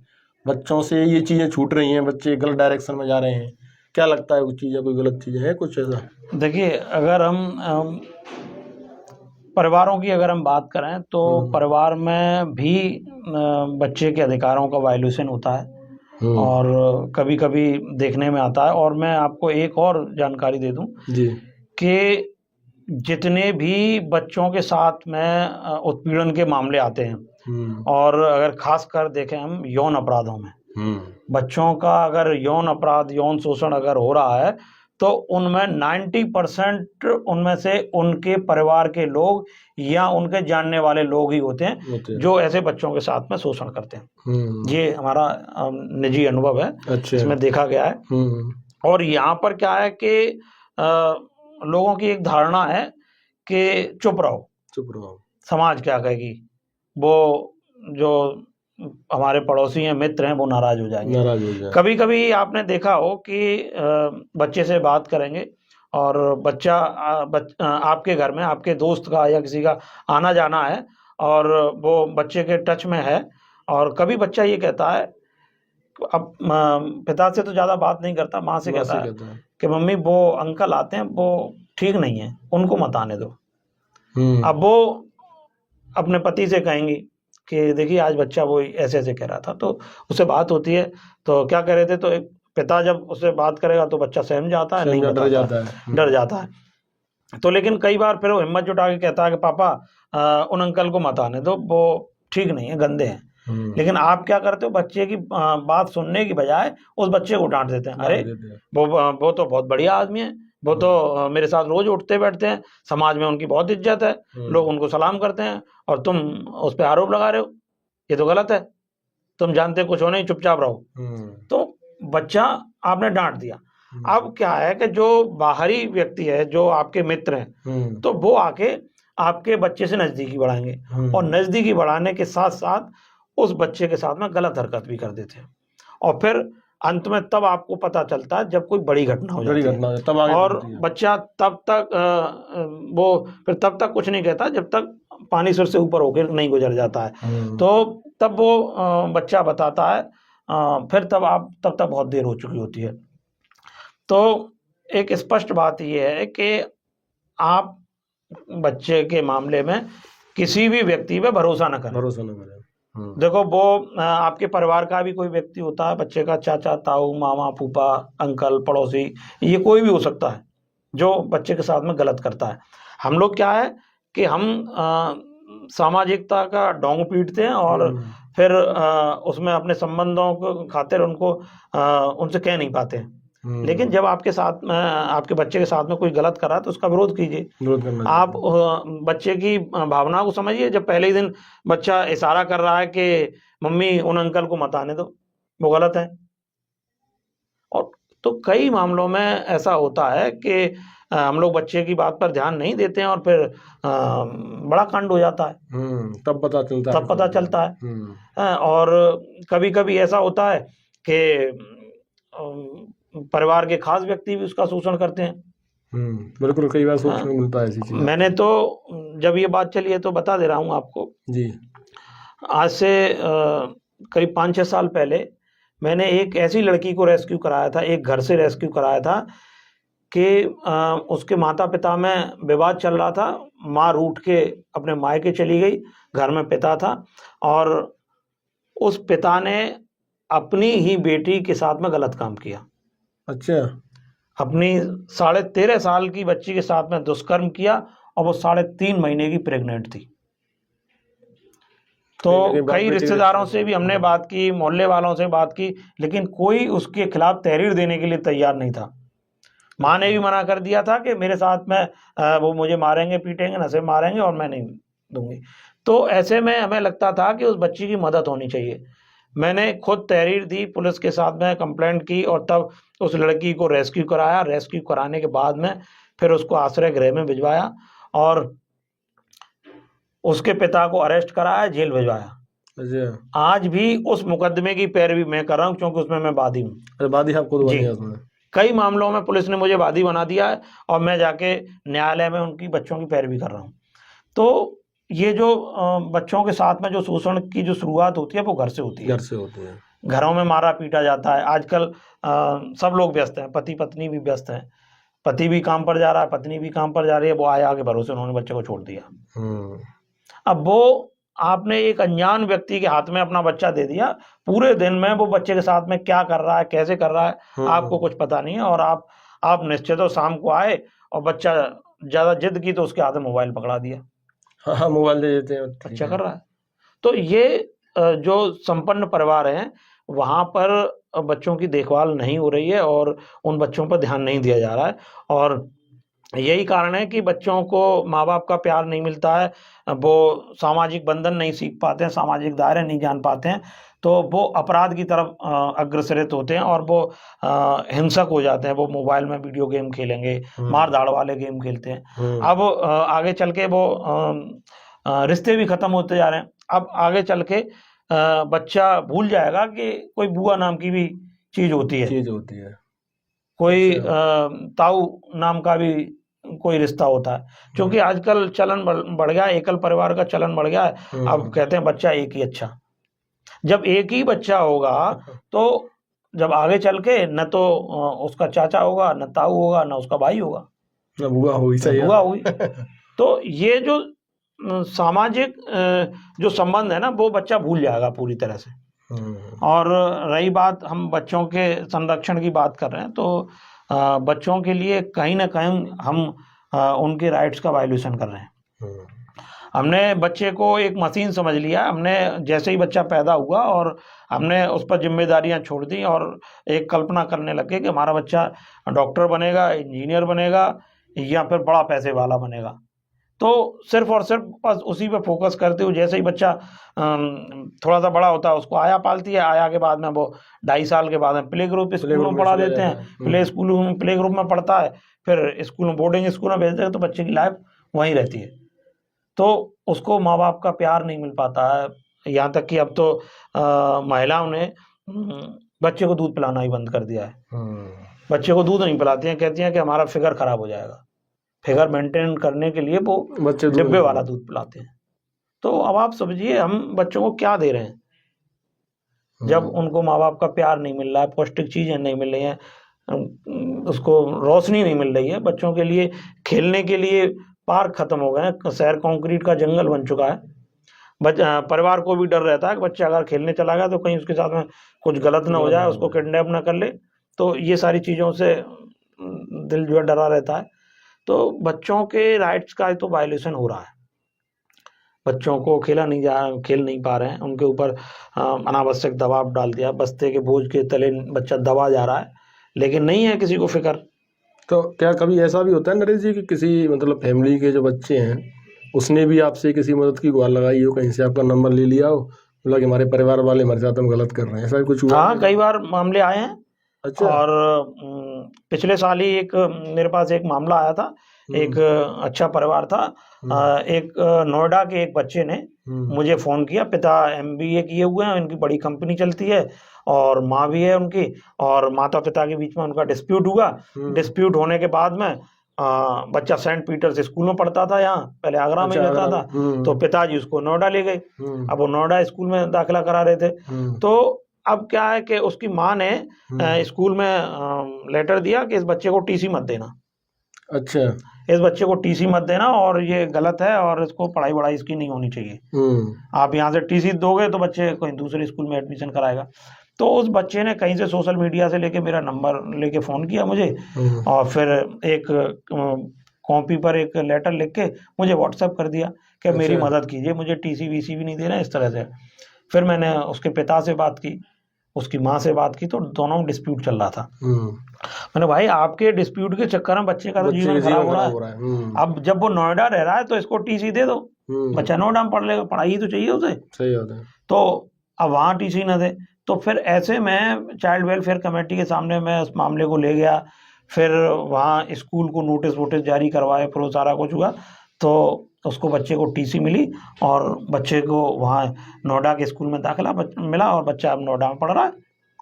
बच्चों से ये चीज़ें छूट रही हैं, बच्चे गलत डायरेक्शन में जा रहे हैं। क्या लगता है, कुछ चीज़ें, कोई गलत चीज़ें है कुछ ऐसा? देखिए, अगर हम परिवारों की अगर हम बात करें तो परिवार में भी बच्चे के अधिकारों का वायलेशन होता है और कभी कभी देखने में आता है। और मैं आपको एक और जानकारी दे दूं जी कि जितने भी बच्चों के साथ में उत्पीड़न के मामले आते हैं और अगर खास कर देखें हम यौन अपराधों में, बच्चों का अगर यौन अपराध, यौन शोषण अगर हो रहा है तो उनमें 90% उनमें से उनके परिवार के लोग या उनके जानने वाले लोग ही होते हैं जो ऐसे बच्चों के साथ में शोषण करते हैं। ये हमारा निजी अनुभव है। अच्छा। इसमें देखा गया है। और यहाँ पर क्या है कि लोगों की एक धारणा है कि चुप रहो, समाज क्या कहेगी, वो जो हमारे पड़ोसी हैं, मित्र हैं, वो नाराज हो जाएंगे। कभी कभी आपने देखा हो कि बच्चे से बात करेंगे और बच्चा आपके घर में आपके दोस्त का या किसी का आना जाना है और वो बच्चे के टच में है और कभी बच्चा ये कहता है, अब पिता से तो ज़्यादा बात नहीं करता, माँ से कहता है कि मम्मी वो अंकल आते हैं वो ठीक नहीं है, उनको मत आने दो। अब वो अपने पति से कहेंगी कि देखिए आज बच्चा वो ऐसे ऐसे कह रहा था, तो उससे बात होती है तो क्या कह रहे थे, तो एक पिता जब उससे बात करेगा तो बच्चा सहम जाता है, नहीं डर जाता है। तो लेकिन कई बार फिर वो हिम्मत जुटा के कहता है कि पापा उन अंकल को मत आने दो, वो ठीक नहीं है, गंदे हैं। लेकिन आप क्या करते हो, बच्चे की बात सुनने की बजाय उस बच्चे को डांट देते हैं। अरे वो तो बहुत बढ़िया आदमी है, वो तो मेरे साथ रोज उठते बैठते हैं, समाज में उनकी बहुत इज्जत है, लोग उनको सलाम करते हैं और तुम उस पर आरोप लगा रहे हो, ये तो गलत है, तुम जानते कुछ हो नहीं, चुपचाप रहो। तो बच्चा आपने डांट दिया। अब क्या है कि जो बाहरी व्यक्ति है, जो आपके मित्र हैं, तो वो आके आपके बच्चे से नजदीकी बढ़ाएंगे, और नजदीकी बढ़ाने के साथ साथ उस बच्चे के साथ में गलत हरकत भी कर देते हैं, और फिर अंत में तब आपको पता चलता है जब कोई बड़ी घटना हो जाती है, तब आगे और बढ़ती है। बच्चा तब तक वो फिर तब तक कुछ नहीं कहता जब तक पानी सिर से ऊपर होकर नहीं गुजर जाता है। तो तब वो बच्चा बताता है, फिर तब तक बहुत देर हो चुकी होती है। तो एक स्पष्ट बात यह है कि आप बच्चे के मामले में किसी भी व्यक्ति पे भरोसा न करें। देखो, वो आपके परिवार का भी कोई व्यक्ति होता है, बच्चे का चाचा, ताऊ, मामा, फूफा, अंकल, पड़ोसी, ये कोई भी हो सकता है जो बच्चे के साथ में गलत करता है। हम लोग क्या है कि हम सामाजिकता का डोंग पीटते हैं, और फिर उसमें अपने संबंधों को खातिर उनको उनसे कह नहीं पाते हैं। लेकिन जब आपके साथ में, आपके बच्चे के साथ में कोई गलत कर रहा है तो उसका विरोध कीजिए। आप बच्चे की भावनाओं को समझिए। जब पहले ही दिन बच्चा इशारा कर रहा है कि मम्मी उन अंकल को मत आने दो, वो गलत है। और तो कई मामलों में ऐसा होता है कि हम लोग बच्चे की बात पर ध्यान नहीं देते हैं, और फिर बड़ा कांड हो जाता है। तब पता चलता है। और कभी कभी ऐसा होता है कि परिवार के खास व्यक्ति भी उसका शोषण करते हैं। बिल्कुल, कई बार सोचने को मिलता है ऐसी चीज। मैंने तो, जब ये बात चली है तो बता दे रहा हूँ आपको जी। आज से करीब 5-6 साल पहले मैंने एक ऐसी लड़की को रेस्क्यू कराया था, एक घर से रेस्क्यू कराया था कि उसके माता पिता में विवाद चल रहा था। माँ रूठ के अपने मायके चली गई, घर में पिता था, और उस पिता ने अपनी ही बेटी के साथ में गलत काम किया। अच्छा। अपनी 13.5 साल की बच्ची के साथ में दुष्कर्म किया, और वो 3.5 महीने की प्रेग्नेंट थी। तो कई रिश्तेदारों से भी हमने बात की, मोहल्ले वालों से बात की, लेकिन कोई उसके खिलाफ तहरीर देने के लिए तैयार नहीं था। माँ ने भी मना कर दिया था कि मेरे साथ में वो मुझे मारेंगे, पीटेंगे, नशे मारेंगे, और मैं नहीं दूंगी। तो ऐसे में हमें लगता था कि उस बच्ची की मदद होनी चाहिए। मैंने खुद तहरीर दी, पुलिस के साथ में कंप्लेंट की, और तब उस लड़की को रेस्क्यू कराया। रेस्क्यू कराने के बाद में फिर उसको आश्रय गृह में भिजवाया, और उसके पिता को अरेस्ट कराया, जेल भिजवाया। आज भी उस मुकदमे की पैरवी मैं कर रहा हूँ, क्योंकि उसमें मैं वादी हूँ। वादी आपको तो बनी है उसमें? कई मामलों में पुलिस ने मुझे वादी बना दिया है, और मैं जाके न्यायालय में उनकी बच्चों की पैरवी कर रहा हूँ। तो ये जो बच्चों के साथ में जो शोषण की जो शुरुआत होती है वो घर से होती है। घरों में मारा पीटा जाता है। आजकल सब लोग व्यस्त हैं, पति पत्नी भी व्यस्त हैं। पति भी काम पर जा रहा है, पत्नी भी काम पर जा रही है, वो आया के भरोसे उन्होंने बच्चे को छोड़ दिया। अब वो आपने एक अनजान व्यक्ति के हाथ में अपना बच्चा दे दिया। पूरे दिन में वो बच्चे के साथ में क्या कर रहा है, कैसे कर रहा है, आपको कुछ पता नहीं है। और आप निश्चित हो शाम को आए और बच्चा ज्यादा जिद की तो उसके हाथ में मोबाइल पकड़ा दिया। हाँ, मोबाइल दे देते हैं, अच्छा कर रहा है। तो ये जो संपन्न परिवार हैं वहां पर बच्चों की देखभाल नहीं हो रही है, और उन बच्चों पर ध्यान नहीं दिया जा रहा है। और यही कारण है कि बच्चों को माँ बाप का प्यार नहीं मिलता है, वो सामाजिक बंधन नहीं सीख पाते हैं, सामाजिक दायरे नहीं जान पाते हैं, तो वो अपराध की तरफ अग्रसरित होते हैं, और वो हिंसक हो जाते हैं। वो मोबाइल में वीडियो गेम खेलेंगे, मार धाड़ वाले गेम खेलते हैं। अब आगे चल के वो रिश्ते भी खत्म होते जा रहे हैं। अब आगे चल के बच्चा भूल जाएगा कि कोई बुआ नाम की भी चीज होती है, कोई ताऊ नाम का भी कोई रिश्ता होता है। क्योंकि आजकल चलन बढ़ गया, एकल परिवार का चलन बढ़ गया है। अब कहते हैं बच्चा एक ही अच्छा। जब एक ही बच्चा होगा तो जब आगे चल के न तो उसका चाचा होगा, न ताऊ होगा, न उसका भाई होगा, न बुआ हुई। तो ये जो सामाजिक जो संबंध है ना, वो बच्चा भूल जाएगा पूरी तरह से। और रही बात, हम बच्चों के संरक्षण की बात कर रहे हैं, तो बच्चों के लिए कहीं ना कहीं हम उनके राइट्स का वायलेशन कर रहे हैं। हमने बच्चे को एक मशीन समझ लिया। हमने जैसे ही बच्चा पैदा हुआ और हमने उस पर जिम्मेदारियां छोड़ दी, और एक कल्पना करने लगे कि हमारा बच्चा डॉक्टर बनेगा, इंजीनियर बनेगा, या फिर बड़ा पैसे वाला बनेगा। तो सिर्फ और सिर्फ बस उसी पे फोकस करते हुए, जैसे ही बच्चा थोड़ा सा बड़ा होता है उसको आया पालती है, आया के बाद में वो 2.5 साल के बाद में प्ले ग्रुप स्कूल में पढ़ा देते हैं, प्ले ग्रुप में पढ़ता है, फिर स्कूल में बोर्डिंग स्कूल में भेजते हैं, तो बच्चे की लाइफ वहीं रहती है। तो उसको माँ बाप का प्यार नहीं मिल पाता है, यहाँ तक कि अब तो महिलाओं ने बच्चे को दूध पिलाना ही बंद कर दिया है। बच्चे को दूध नहीं पिलाती हैं, कहती हैं कि हमारा फिगर खराब हो जाएगा। फिगर मेंटेन करने के लिए वो डिब्बे वाला दूध पिलाते हैं। तो अब आप समझिए हम बच्चों को क्या दे रहे हैं जब उनको माँ बाप का प्यार नहीं मिल रहा है, पौष्टिक चीजें नहीं मिल रही हैं, उसको रोशनी नहीं मिल रही है। बच्चों के लिए खेलने के लिए पार्क खत्म हो गए हैं, शहर कंक्रीट का जंगल बन चुका है। परिवार को भी डर रहता है कि बच्चा अगर खेलने चला गया तो कहीं उसके साथ में कुछ गलत ना हो जाए, उसको किडनैप ना कर ले। तो ये सारी चीज़ों से दिल जो है डरा रहता है। तो बच्चों के राइट्स का तो वायलेशन हो रहा है। बच्चों को खेल नहीं पा रहे हैं, उनके ऊपर अनावश्यक दबाव डाल दिया, बस्ते के बोझ के तले बच्चा दबा जा रहा है, लेकिन नहीं है किसी को फिक्र। तो क्या कभी ऐसा भी होता है नरेश जी कि किसी मतलब फैमिली के जो बच्चे हैं उसने भी आपसे किसी मदद की गुहार लगाई हो, कहीं से आपका नंबर ले लिया हो, बोला कि हमारे परिवार वाले हमारे साथ हम गलत कर रहे हैं, ऐसा भी कुछ हुआ? हाँ, कई बार मामले आए हैं। अच्छा। और पिछले साल ही मेरे पास एक मामला आया था। एक अच्छा परिवार था, एक नोएडा के एक बच्चे ने मुझे फोन किया। पिता MBA किए हुए हैं, उनकी बड़ी कंपनी चलती है और माँ भी है उनकी, और माता पिता के बीच में उनका डिस्प्यूट हुआ। डिस्प्यूट होने के बाद में बच्चा सेंट पीटर्स स्कूल में पढ़ता था, यहाँ पहले आगरा में रहता था। तो पिताजी उसको नोएडा ले गए। अब वो नोएडा स्कूल में दाखिला करा रहे थे। तो अब क्या है कि उसकी माँ ने स्कूल में लेटर दिया कि इस बच्चे को TC मत देना। अच्छा। इस बच्चे को TC मत देना और ये गलत है और इसको पढ़ाई वढ़ाई इसकी नहीं होनी चाहिए। आप यहाँ से TC दोगे तो बच्चे कहीं दूसरे स्कूल में एडमिशन कराएगा। तो उस बच्चे ने कहीं से सोशल मीडिया से लेके मेरा नंबर लेके फ़ोन किया मुझे, और फिर एक कॉपी पर एक लेटर लिख के मुझे व्हाट्सएप कर दिया कि मेरी मदद कीजिए, मुझे TC VC भी नहीं देना इस तरह से। फिर मैंने उसके पिता से बात की, उसकी माँ से बात की, तो दोनों में डिस्प्यूट चल रहा था। मैंने भाई आपके डिस्प्यूट के चक्कर में बच्चे का तो जीवन खराब हो रहा है। अब जब वो नोएडा रह रहा है तो इसको TC दे दो, बच्चा नोएडा में पढ़ लेगा, पढ़ाई तो चाहिए उसे। सही बात है। तो अब वहाँ TC न दे तो फिर ऐसे में चाइल्ड वेलफेयर कमेटी के सामने मैं उस मामले को ले गया। फिर वहाँ स्कूल को नोटिस जारी करवाए, फिर वो सारा कुछ हुआ। तो उसको बच्चे को TC मिली और बच्चे को वहाँ नोएडा के स्कूल में दाखिला मिला और बच्चा अब नोएडा में पढ़ रहा है।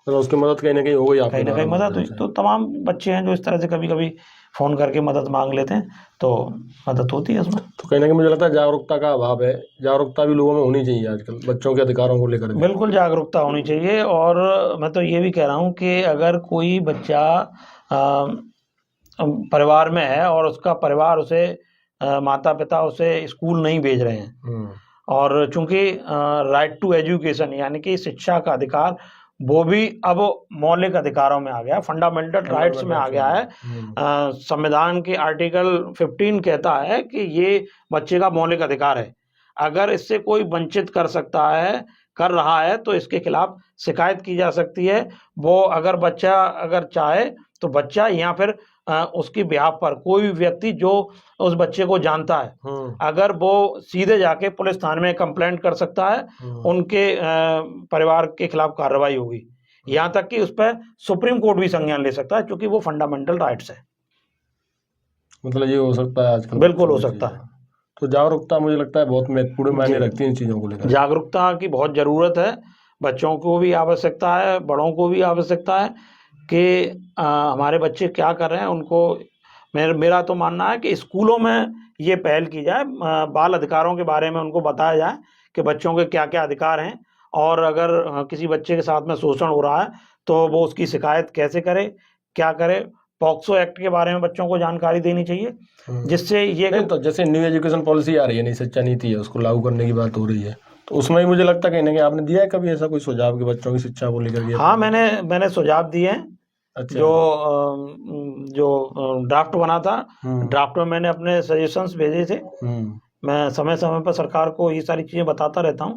तो उसकी मदद कहीं ना कहीं हो गई, कहीं ना कहीं मदद हुई। तो तमाम बच्चे हैं जो इस तरह से कभी कभी फ़ोन करके मदद मांग लेते हैं, तो मदद होती है उसमें। तो कहीं ना कहीं मुझे लगता है जागरूकता का अभाव है। जागरूकता भी लोगों में होनी चाहिए आजकल बच्चों के अधिकारों को लेकर। बिल्कुल जागरूकता होनी चाहिए। और मैं तो ये भी कह रहा हूँ कि अगर कोई बच्चा परिवार में है और उसका परिवार उसे माता पिता उसे स्कूल नहीं भेज रहे हैं, और चूंकि राइट टू एजुकेशन यानी कि शिक्षा का अधिकार वो भी अब मौलिक अधिकारों में आ गया, फंडामेंटल राइट्स में आ गया है। संविधान के आर्टिकल 15 कहता है कि ये बच्चे का मौलिक अधिकार है। अगर इससे कोई वंचित कर रहा है तो इसके खिलाफ शिकायत की जा सकती है। वो अगर चाहे तो बच्चा या फिर उसकी बिहाफ पर कोई भी व्यक्ति जो उस बच्चे को जानता है, अगर वो सीधे जाके पुलिस थाने में कंप्लेंट कर सकता है, उनके परिवार के खिलाफ कार्रवाई होगी। यहाँ तक कि उस पर सुप्रीम कोर्ट भी संज्ञान ले सकता है, क्योंकि वो फंडामेंटल राइट्स है। मतलब ये हो सकता है आजकल? बिल्कुल हो सकता है। तो जागरूकता मुझे लगता है बहुत महत्वपूर्ण मायने रखती है इन चीज़ों को लेकर। जागरूकता की बहुत ज़रूरत है। बच्चों को भी आवश्यकता है, बड़ों को भी आवश्यकता है कि हमारे बच्चे क्या कर रहे हैं। उनको मेरा तो मानना है कि स्कूलों में ये पहल की जाए, बाल अधिकारों के बारे में उनको बताया जाए कि बच्चों के क्या क्या अधिकार हैं, और अगर किसी बच्चे के साथ में शोषण हो रहा है तो वो उसकी शिकायत कैसे करे, क्या करे। पॉक्सो एक्ट के बारे में बच्चों को जानकारी देनी चाहिए, जिससे ये तो जैसे न्यू एजुकेशन पॉलिसी आ रही है, नई शिक्षा नीति है, उसको लागू करने की बात हो रही है, तो उसमें ही मुझे लगता है कहीं ना कहीं आपने दिया है कभी ऐसा कोई सुझाव कि बच्चों की शिक्षा को लेकर? हाँ, मैंने सुझाव दिए हैं। अच्छा। जो ड्राफ्ट बना था, ड्राफ्ट में मैंने अपने सजेशंस भेजे थे। मैं समय समय पर सरकार को ये सारी चीजें बताता रहता हूँ।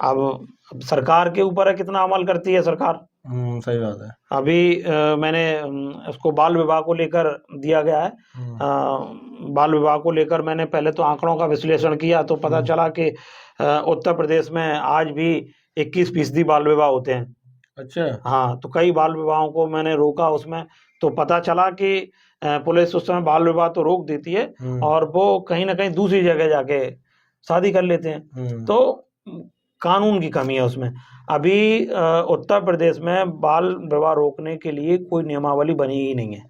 अब सरकार के ऊपर है कितना अमल करती है सरकार। सही बात है। अभी मैंने उसको बाल विवाह को लेकर दिया गया है। बाल विवाह को लेकर मैंने पहले तो आंकड़ों का विश्लेषण किया तो पता चला कि उत्तर प्रदेश में आज भी 21% बाल विवाह होते हैं। अच्छा। हाँ, तो कई बाल विवाहों को मैंने रोका उसमें, तो पता चला कि पुलिस उस समय बाल विवाह तो रोक देती है और वो कहीं ना कहीं दूसरी जगह जाके शादी कर लेते हैं। तो कानून की कमी है उसमें। अभी उत्तर प्रदेश में बाल विवाह रोकने के लिए कोई नियमावली बनी ही नहीं है।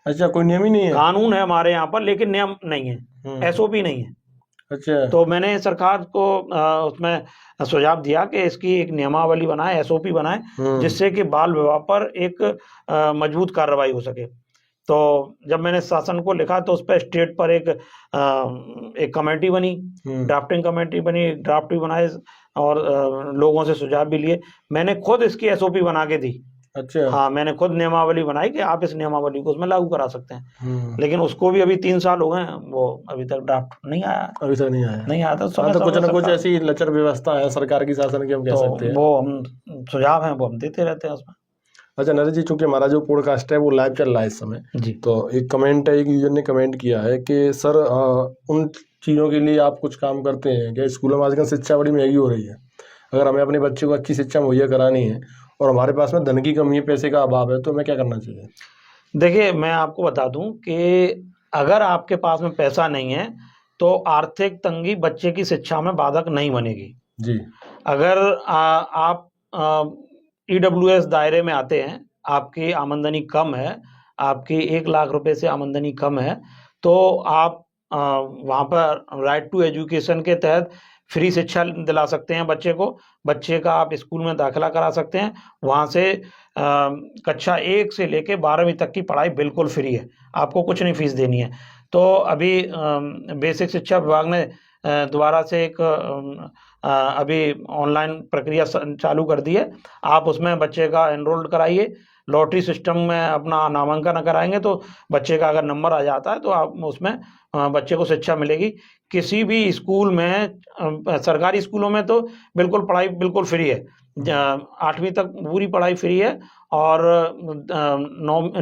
अच्छा, कोई नियम ही नहीं है? कानून है हमारे यहाँ पर, लेकिन नियम नहीं है, एसओपी नहीं है। अच्छा। तो मैंने सरकार को उसमें सुझाव दिया कि इसकी एक नियमावली बनाए, एसओपी बनाए, जिससे कि बाल विवाह पर एक मजबूत कार्रवाई हो सके। तो जब मैंने शासन को लिखा तो उस पर स्टेट पर एक कमेटी बनी, ड्राफ्टिंग कमेटी बनी, ड्राफ्ट भी बनाए और लोगों से सुझाव भी लिए। मैंने खुद इसकी एसओपी बना के दी। अच्छा। हाँ, मैंने खुद नियमावली बनाई कि आप इस नियमावली को उसमें लागू करा सकते हैं। लेकिन उसको भी अभी 3 साल हो गए, वो अभी तक ड्राफ्ट नहीं आया। अभी तक नहीं आया? नहीं आया तो कुछ ना कुछ ऐसी लचर व्यवस्था है सरकार की, शासन की, हम कह सकते हैं। वो हम सुझाव हैं वो हम देते रहते हैं उसमें। अच्छा नरेश जी, चूंकि हमारा जो पॉडकास्ट है वो लाइव चल रहा है इस समय जी, तो एक कमेंट है, एक यूजर ने कमेंट किया है कि सर उन चीज़ों के लिए आप कुछ काम करते हैं क्या? स्कूलों में आजकल शिक्षा बड़ी महंगी हो रही है, अगर हमें अपने बच्चे को अच्छी शिक्षा मुहैया करानी है और हमारे पास में धन की कमी है, पैसे का अभाव है, तो हमें क्या करना चाहिए? देखिए, मैं आपको बता दूं कि अगर आपके पास में पैसा नहीं है तो आर्थिक तंगी बच्चे की शिक्षा में बाधक नहीं बनेगी जी। अगर आप ईडब्ल्यूएस दायरे में आते हैं, आपकी आमदनी कम है, आपकी 1 लाख रुपए से आमदनी कम है, तो आप वहाँ पर राइट टू एजुकेशन के तहत फ्री शिक्षा दिला सकते हैं बच्चे को। बच्चे का आप स्कूल में दाखिला करा सकते हैं, वहाँ से कक्षा 1 से लेके 12वीं तक की पढ़ाई बिल्कुल फ्री है, आपको कुछ नहीं फीस देनी है। तो अभी बेसिक शिक्षा विभाग ने दोबारा से एक अभी ऑनलाइन प्रक्रिया चालू कर दी है। आप उसमें बच्चे का एनरोल्ड कराइए, लॉटरी सिस्टम में अपना नामांकन कराएंगे तो बच्चे का अगर नंबर आ जाता है तो आप उसमें बच्चे को शिक्षा मिलेगी। किसी भी स्कूल में, सरकारी स्कूलों में तो बिल्कुल पढ़ाई बिल्कुल फ्री है, 8वीं तक पूरी पढ़ाई फ्री है और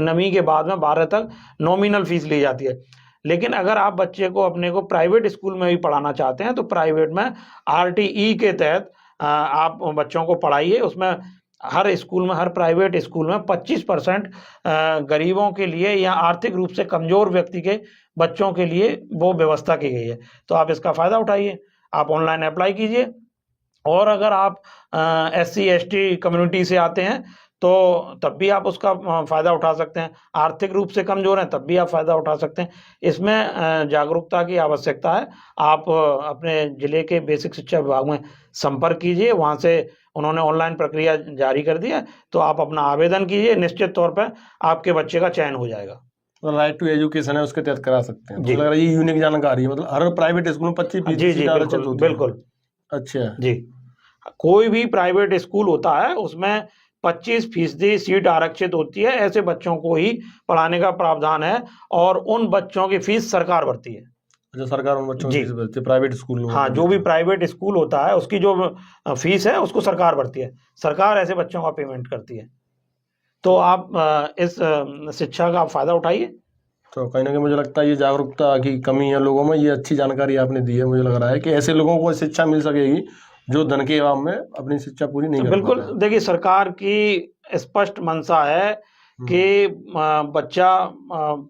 9वीं के बाद में 12 तक नॉमिनल फीस ली जाती है। लेकिन अगर आप बच्चे को अपने को प्राइवेट स्कूल में भी पढ़ाना चाहते हैं तो प्राइवेट में आरटीई के तहत आप बच्चों को पढ़ाइए। उसमें हर स्कूल में, हर प्राइवेट स्कूल में 25% गरीबों के लिए या आर्थिक रूप से कमजोर व्यक्ति के बच्चों के लिए वो व्यवस्था की गई है। तो आप इसका फ़ायदा उठाइए, आप ऑनलाइन अप्लाई कीजिए। और अगर आप SC ST कम्युनिटी से आते हैं तो तब भी आप उसका फ़ायदा उठा सकते हैं, आर्थिक रूप से कमज़ोर हैं तब भी आप फ़ायदा उठा सकते हैं। इसमें जागरूकता की आवश्यकता है। आप अपने ज़िले के बेसिक शिक्षा विभाग में संपर्क कीजिए, वहाँ से उन्होंने ऑनलाइन प्रक्रिया जारी कर दी है, तो आप अपना आवेदन कीजिए, निश्चित तौर पर आपके बच्चे का चयन हो जाएगा। राइट टू एजुकेशन है, उसके तहत करा सकते हैं। तो ये यूनिक जानकारी है, मतलब हर प्राइवेट स्कूल में 25% बिल्कुल। अच्छा जी, कोई भी प्राइवेट स्कूल होता है उसमें 25% सीट आरक्षित होती है। ऐसे बच्चों को ही पढ़ाने का प्रावधान है और उन बच्चों की फीस सरकार भरती है। अच्छा, सरकार उन बच्चों की फीस भरती है प्राइवेट स्कूल में? हाँ, जो भी प्राइवेट स्कूल होता है उसकी जो फीस है उसको सरकार भरती है, सरकार ऐसे बच्चों का पेमेंट करती है। तो आप इस शिक्षा का फायदा उठाइए। तो कहीं ना कहीं मुझे लगता है ये जागरूकता की कमी है लोगों में, ये अच्छी जानकारी आपने दी है। मुझे लग रहा है कि ऐसे लोगों को शिक्षा मिल सकेगी जो धन के अभाव में अपनी शिक्षा पूरी नहीं कर बिल्कुल। देखिए, सरकार की स्पष्ट मंशा है कि बच्चा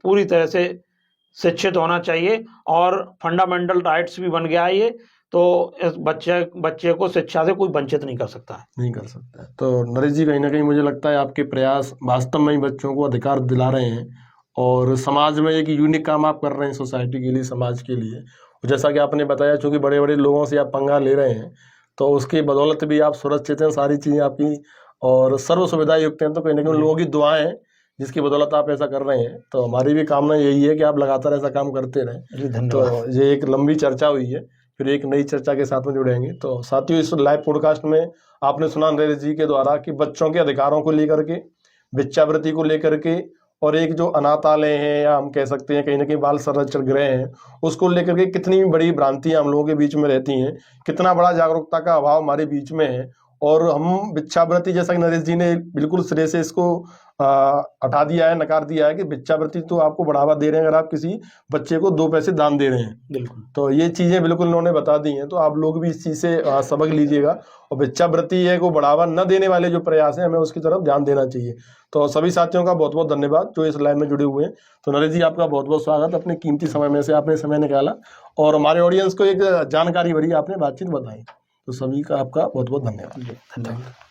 पूरी तरह से शिक्षित होना चाहिए और फंडामेंटल राइट्स भी बन गया है ये, तो इस बच्चे को शिक्षा से कोई वंचित नहीं कर सकता है। नहीं कर सकता है। तो नरेश जी, कहीं ना कहीं मुझे लगता है आपके प्रयास वास्तव में ही बच्चों को अधिकार दिला रहे हैं और समाज में एक यूनिक काम आप कर रहे हैं, सोसाइटी के लिए, समाज के लिए। जैसा कि आपने बताया, चूँकि बड़े बड़े लोगों से आप पंगा ले रहे हैं तो उसकी बदौलत भी आप सुरक्षित हैं, सारी चीज़ें आपकी और सर्व सुविधा युक्त हैं। तो कहीं ना कहीं लोगों की दुआएं जिसकी बदौलत आप ऐसा कर रहे हैं, तो हमारी भी कामना यही है कि आप लगातार ऐसा काम करते रहें। तो ये एक लंबी चर्चा हुई है, फिर एक नई चर्चा के साथ में जुड़ेंगे। तो साथियों, इस लाइव पॉडकास्ट में आपने सुना नरेश जी के द्वारा कि बच्चों के अधिकारों को लेकर के, भिक्षावृत्ति को लेकर के, और एक जो अनाथालय हैं या हम कह सकते हैं कहीं ना कहीं बाल संरक्षण गृह हैं, उसको लेकर के कितनी बड़ी भ्रांतियां हम लोगों के बीच में रहती हैं, कितना बड़ा जागरूकता का अभाव हमारे बीच में है। और हम भिक्षावृत्ति, जैसा कि नरेश जी ने बिल्कुल सिरे से इसको हटा दिया है, नकार दिया है कि भिक्षावृत्ति तो आपको बढ़ावा दे रहे हैं अगर आप किसी बच्चे को 2 पैसे दान दे रहे हैं। बिल्कुल। तो ये चीजें बिल्कुल उन्होंने बता दी हैं, तो आप लोग भी इस चीज से सबक लीजिएगा और भिक्षावृत्ति है को बढ़ावा न देने वाले जो प्रयास हैं हमें उसकी तरफ ध्यान देना चाहिए। तो सभी साथियों का बहुत बहुत धन्यवाद जो इस लाइव में जुड़े हुए हैं। तो नरेश जी आपका बहुत बहुत स्वागत, अपने कीमती समय में से आपने समय निकाला और हमारे ऑडियंस को एक जानकारी भरी आपने बातचीत बताई, तो सभी का आपका बहुत बहुत धन्यवाद। धन्यवाद।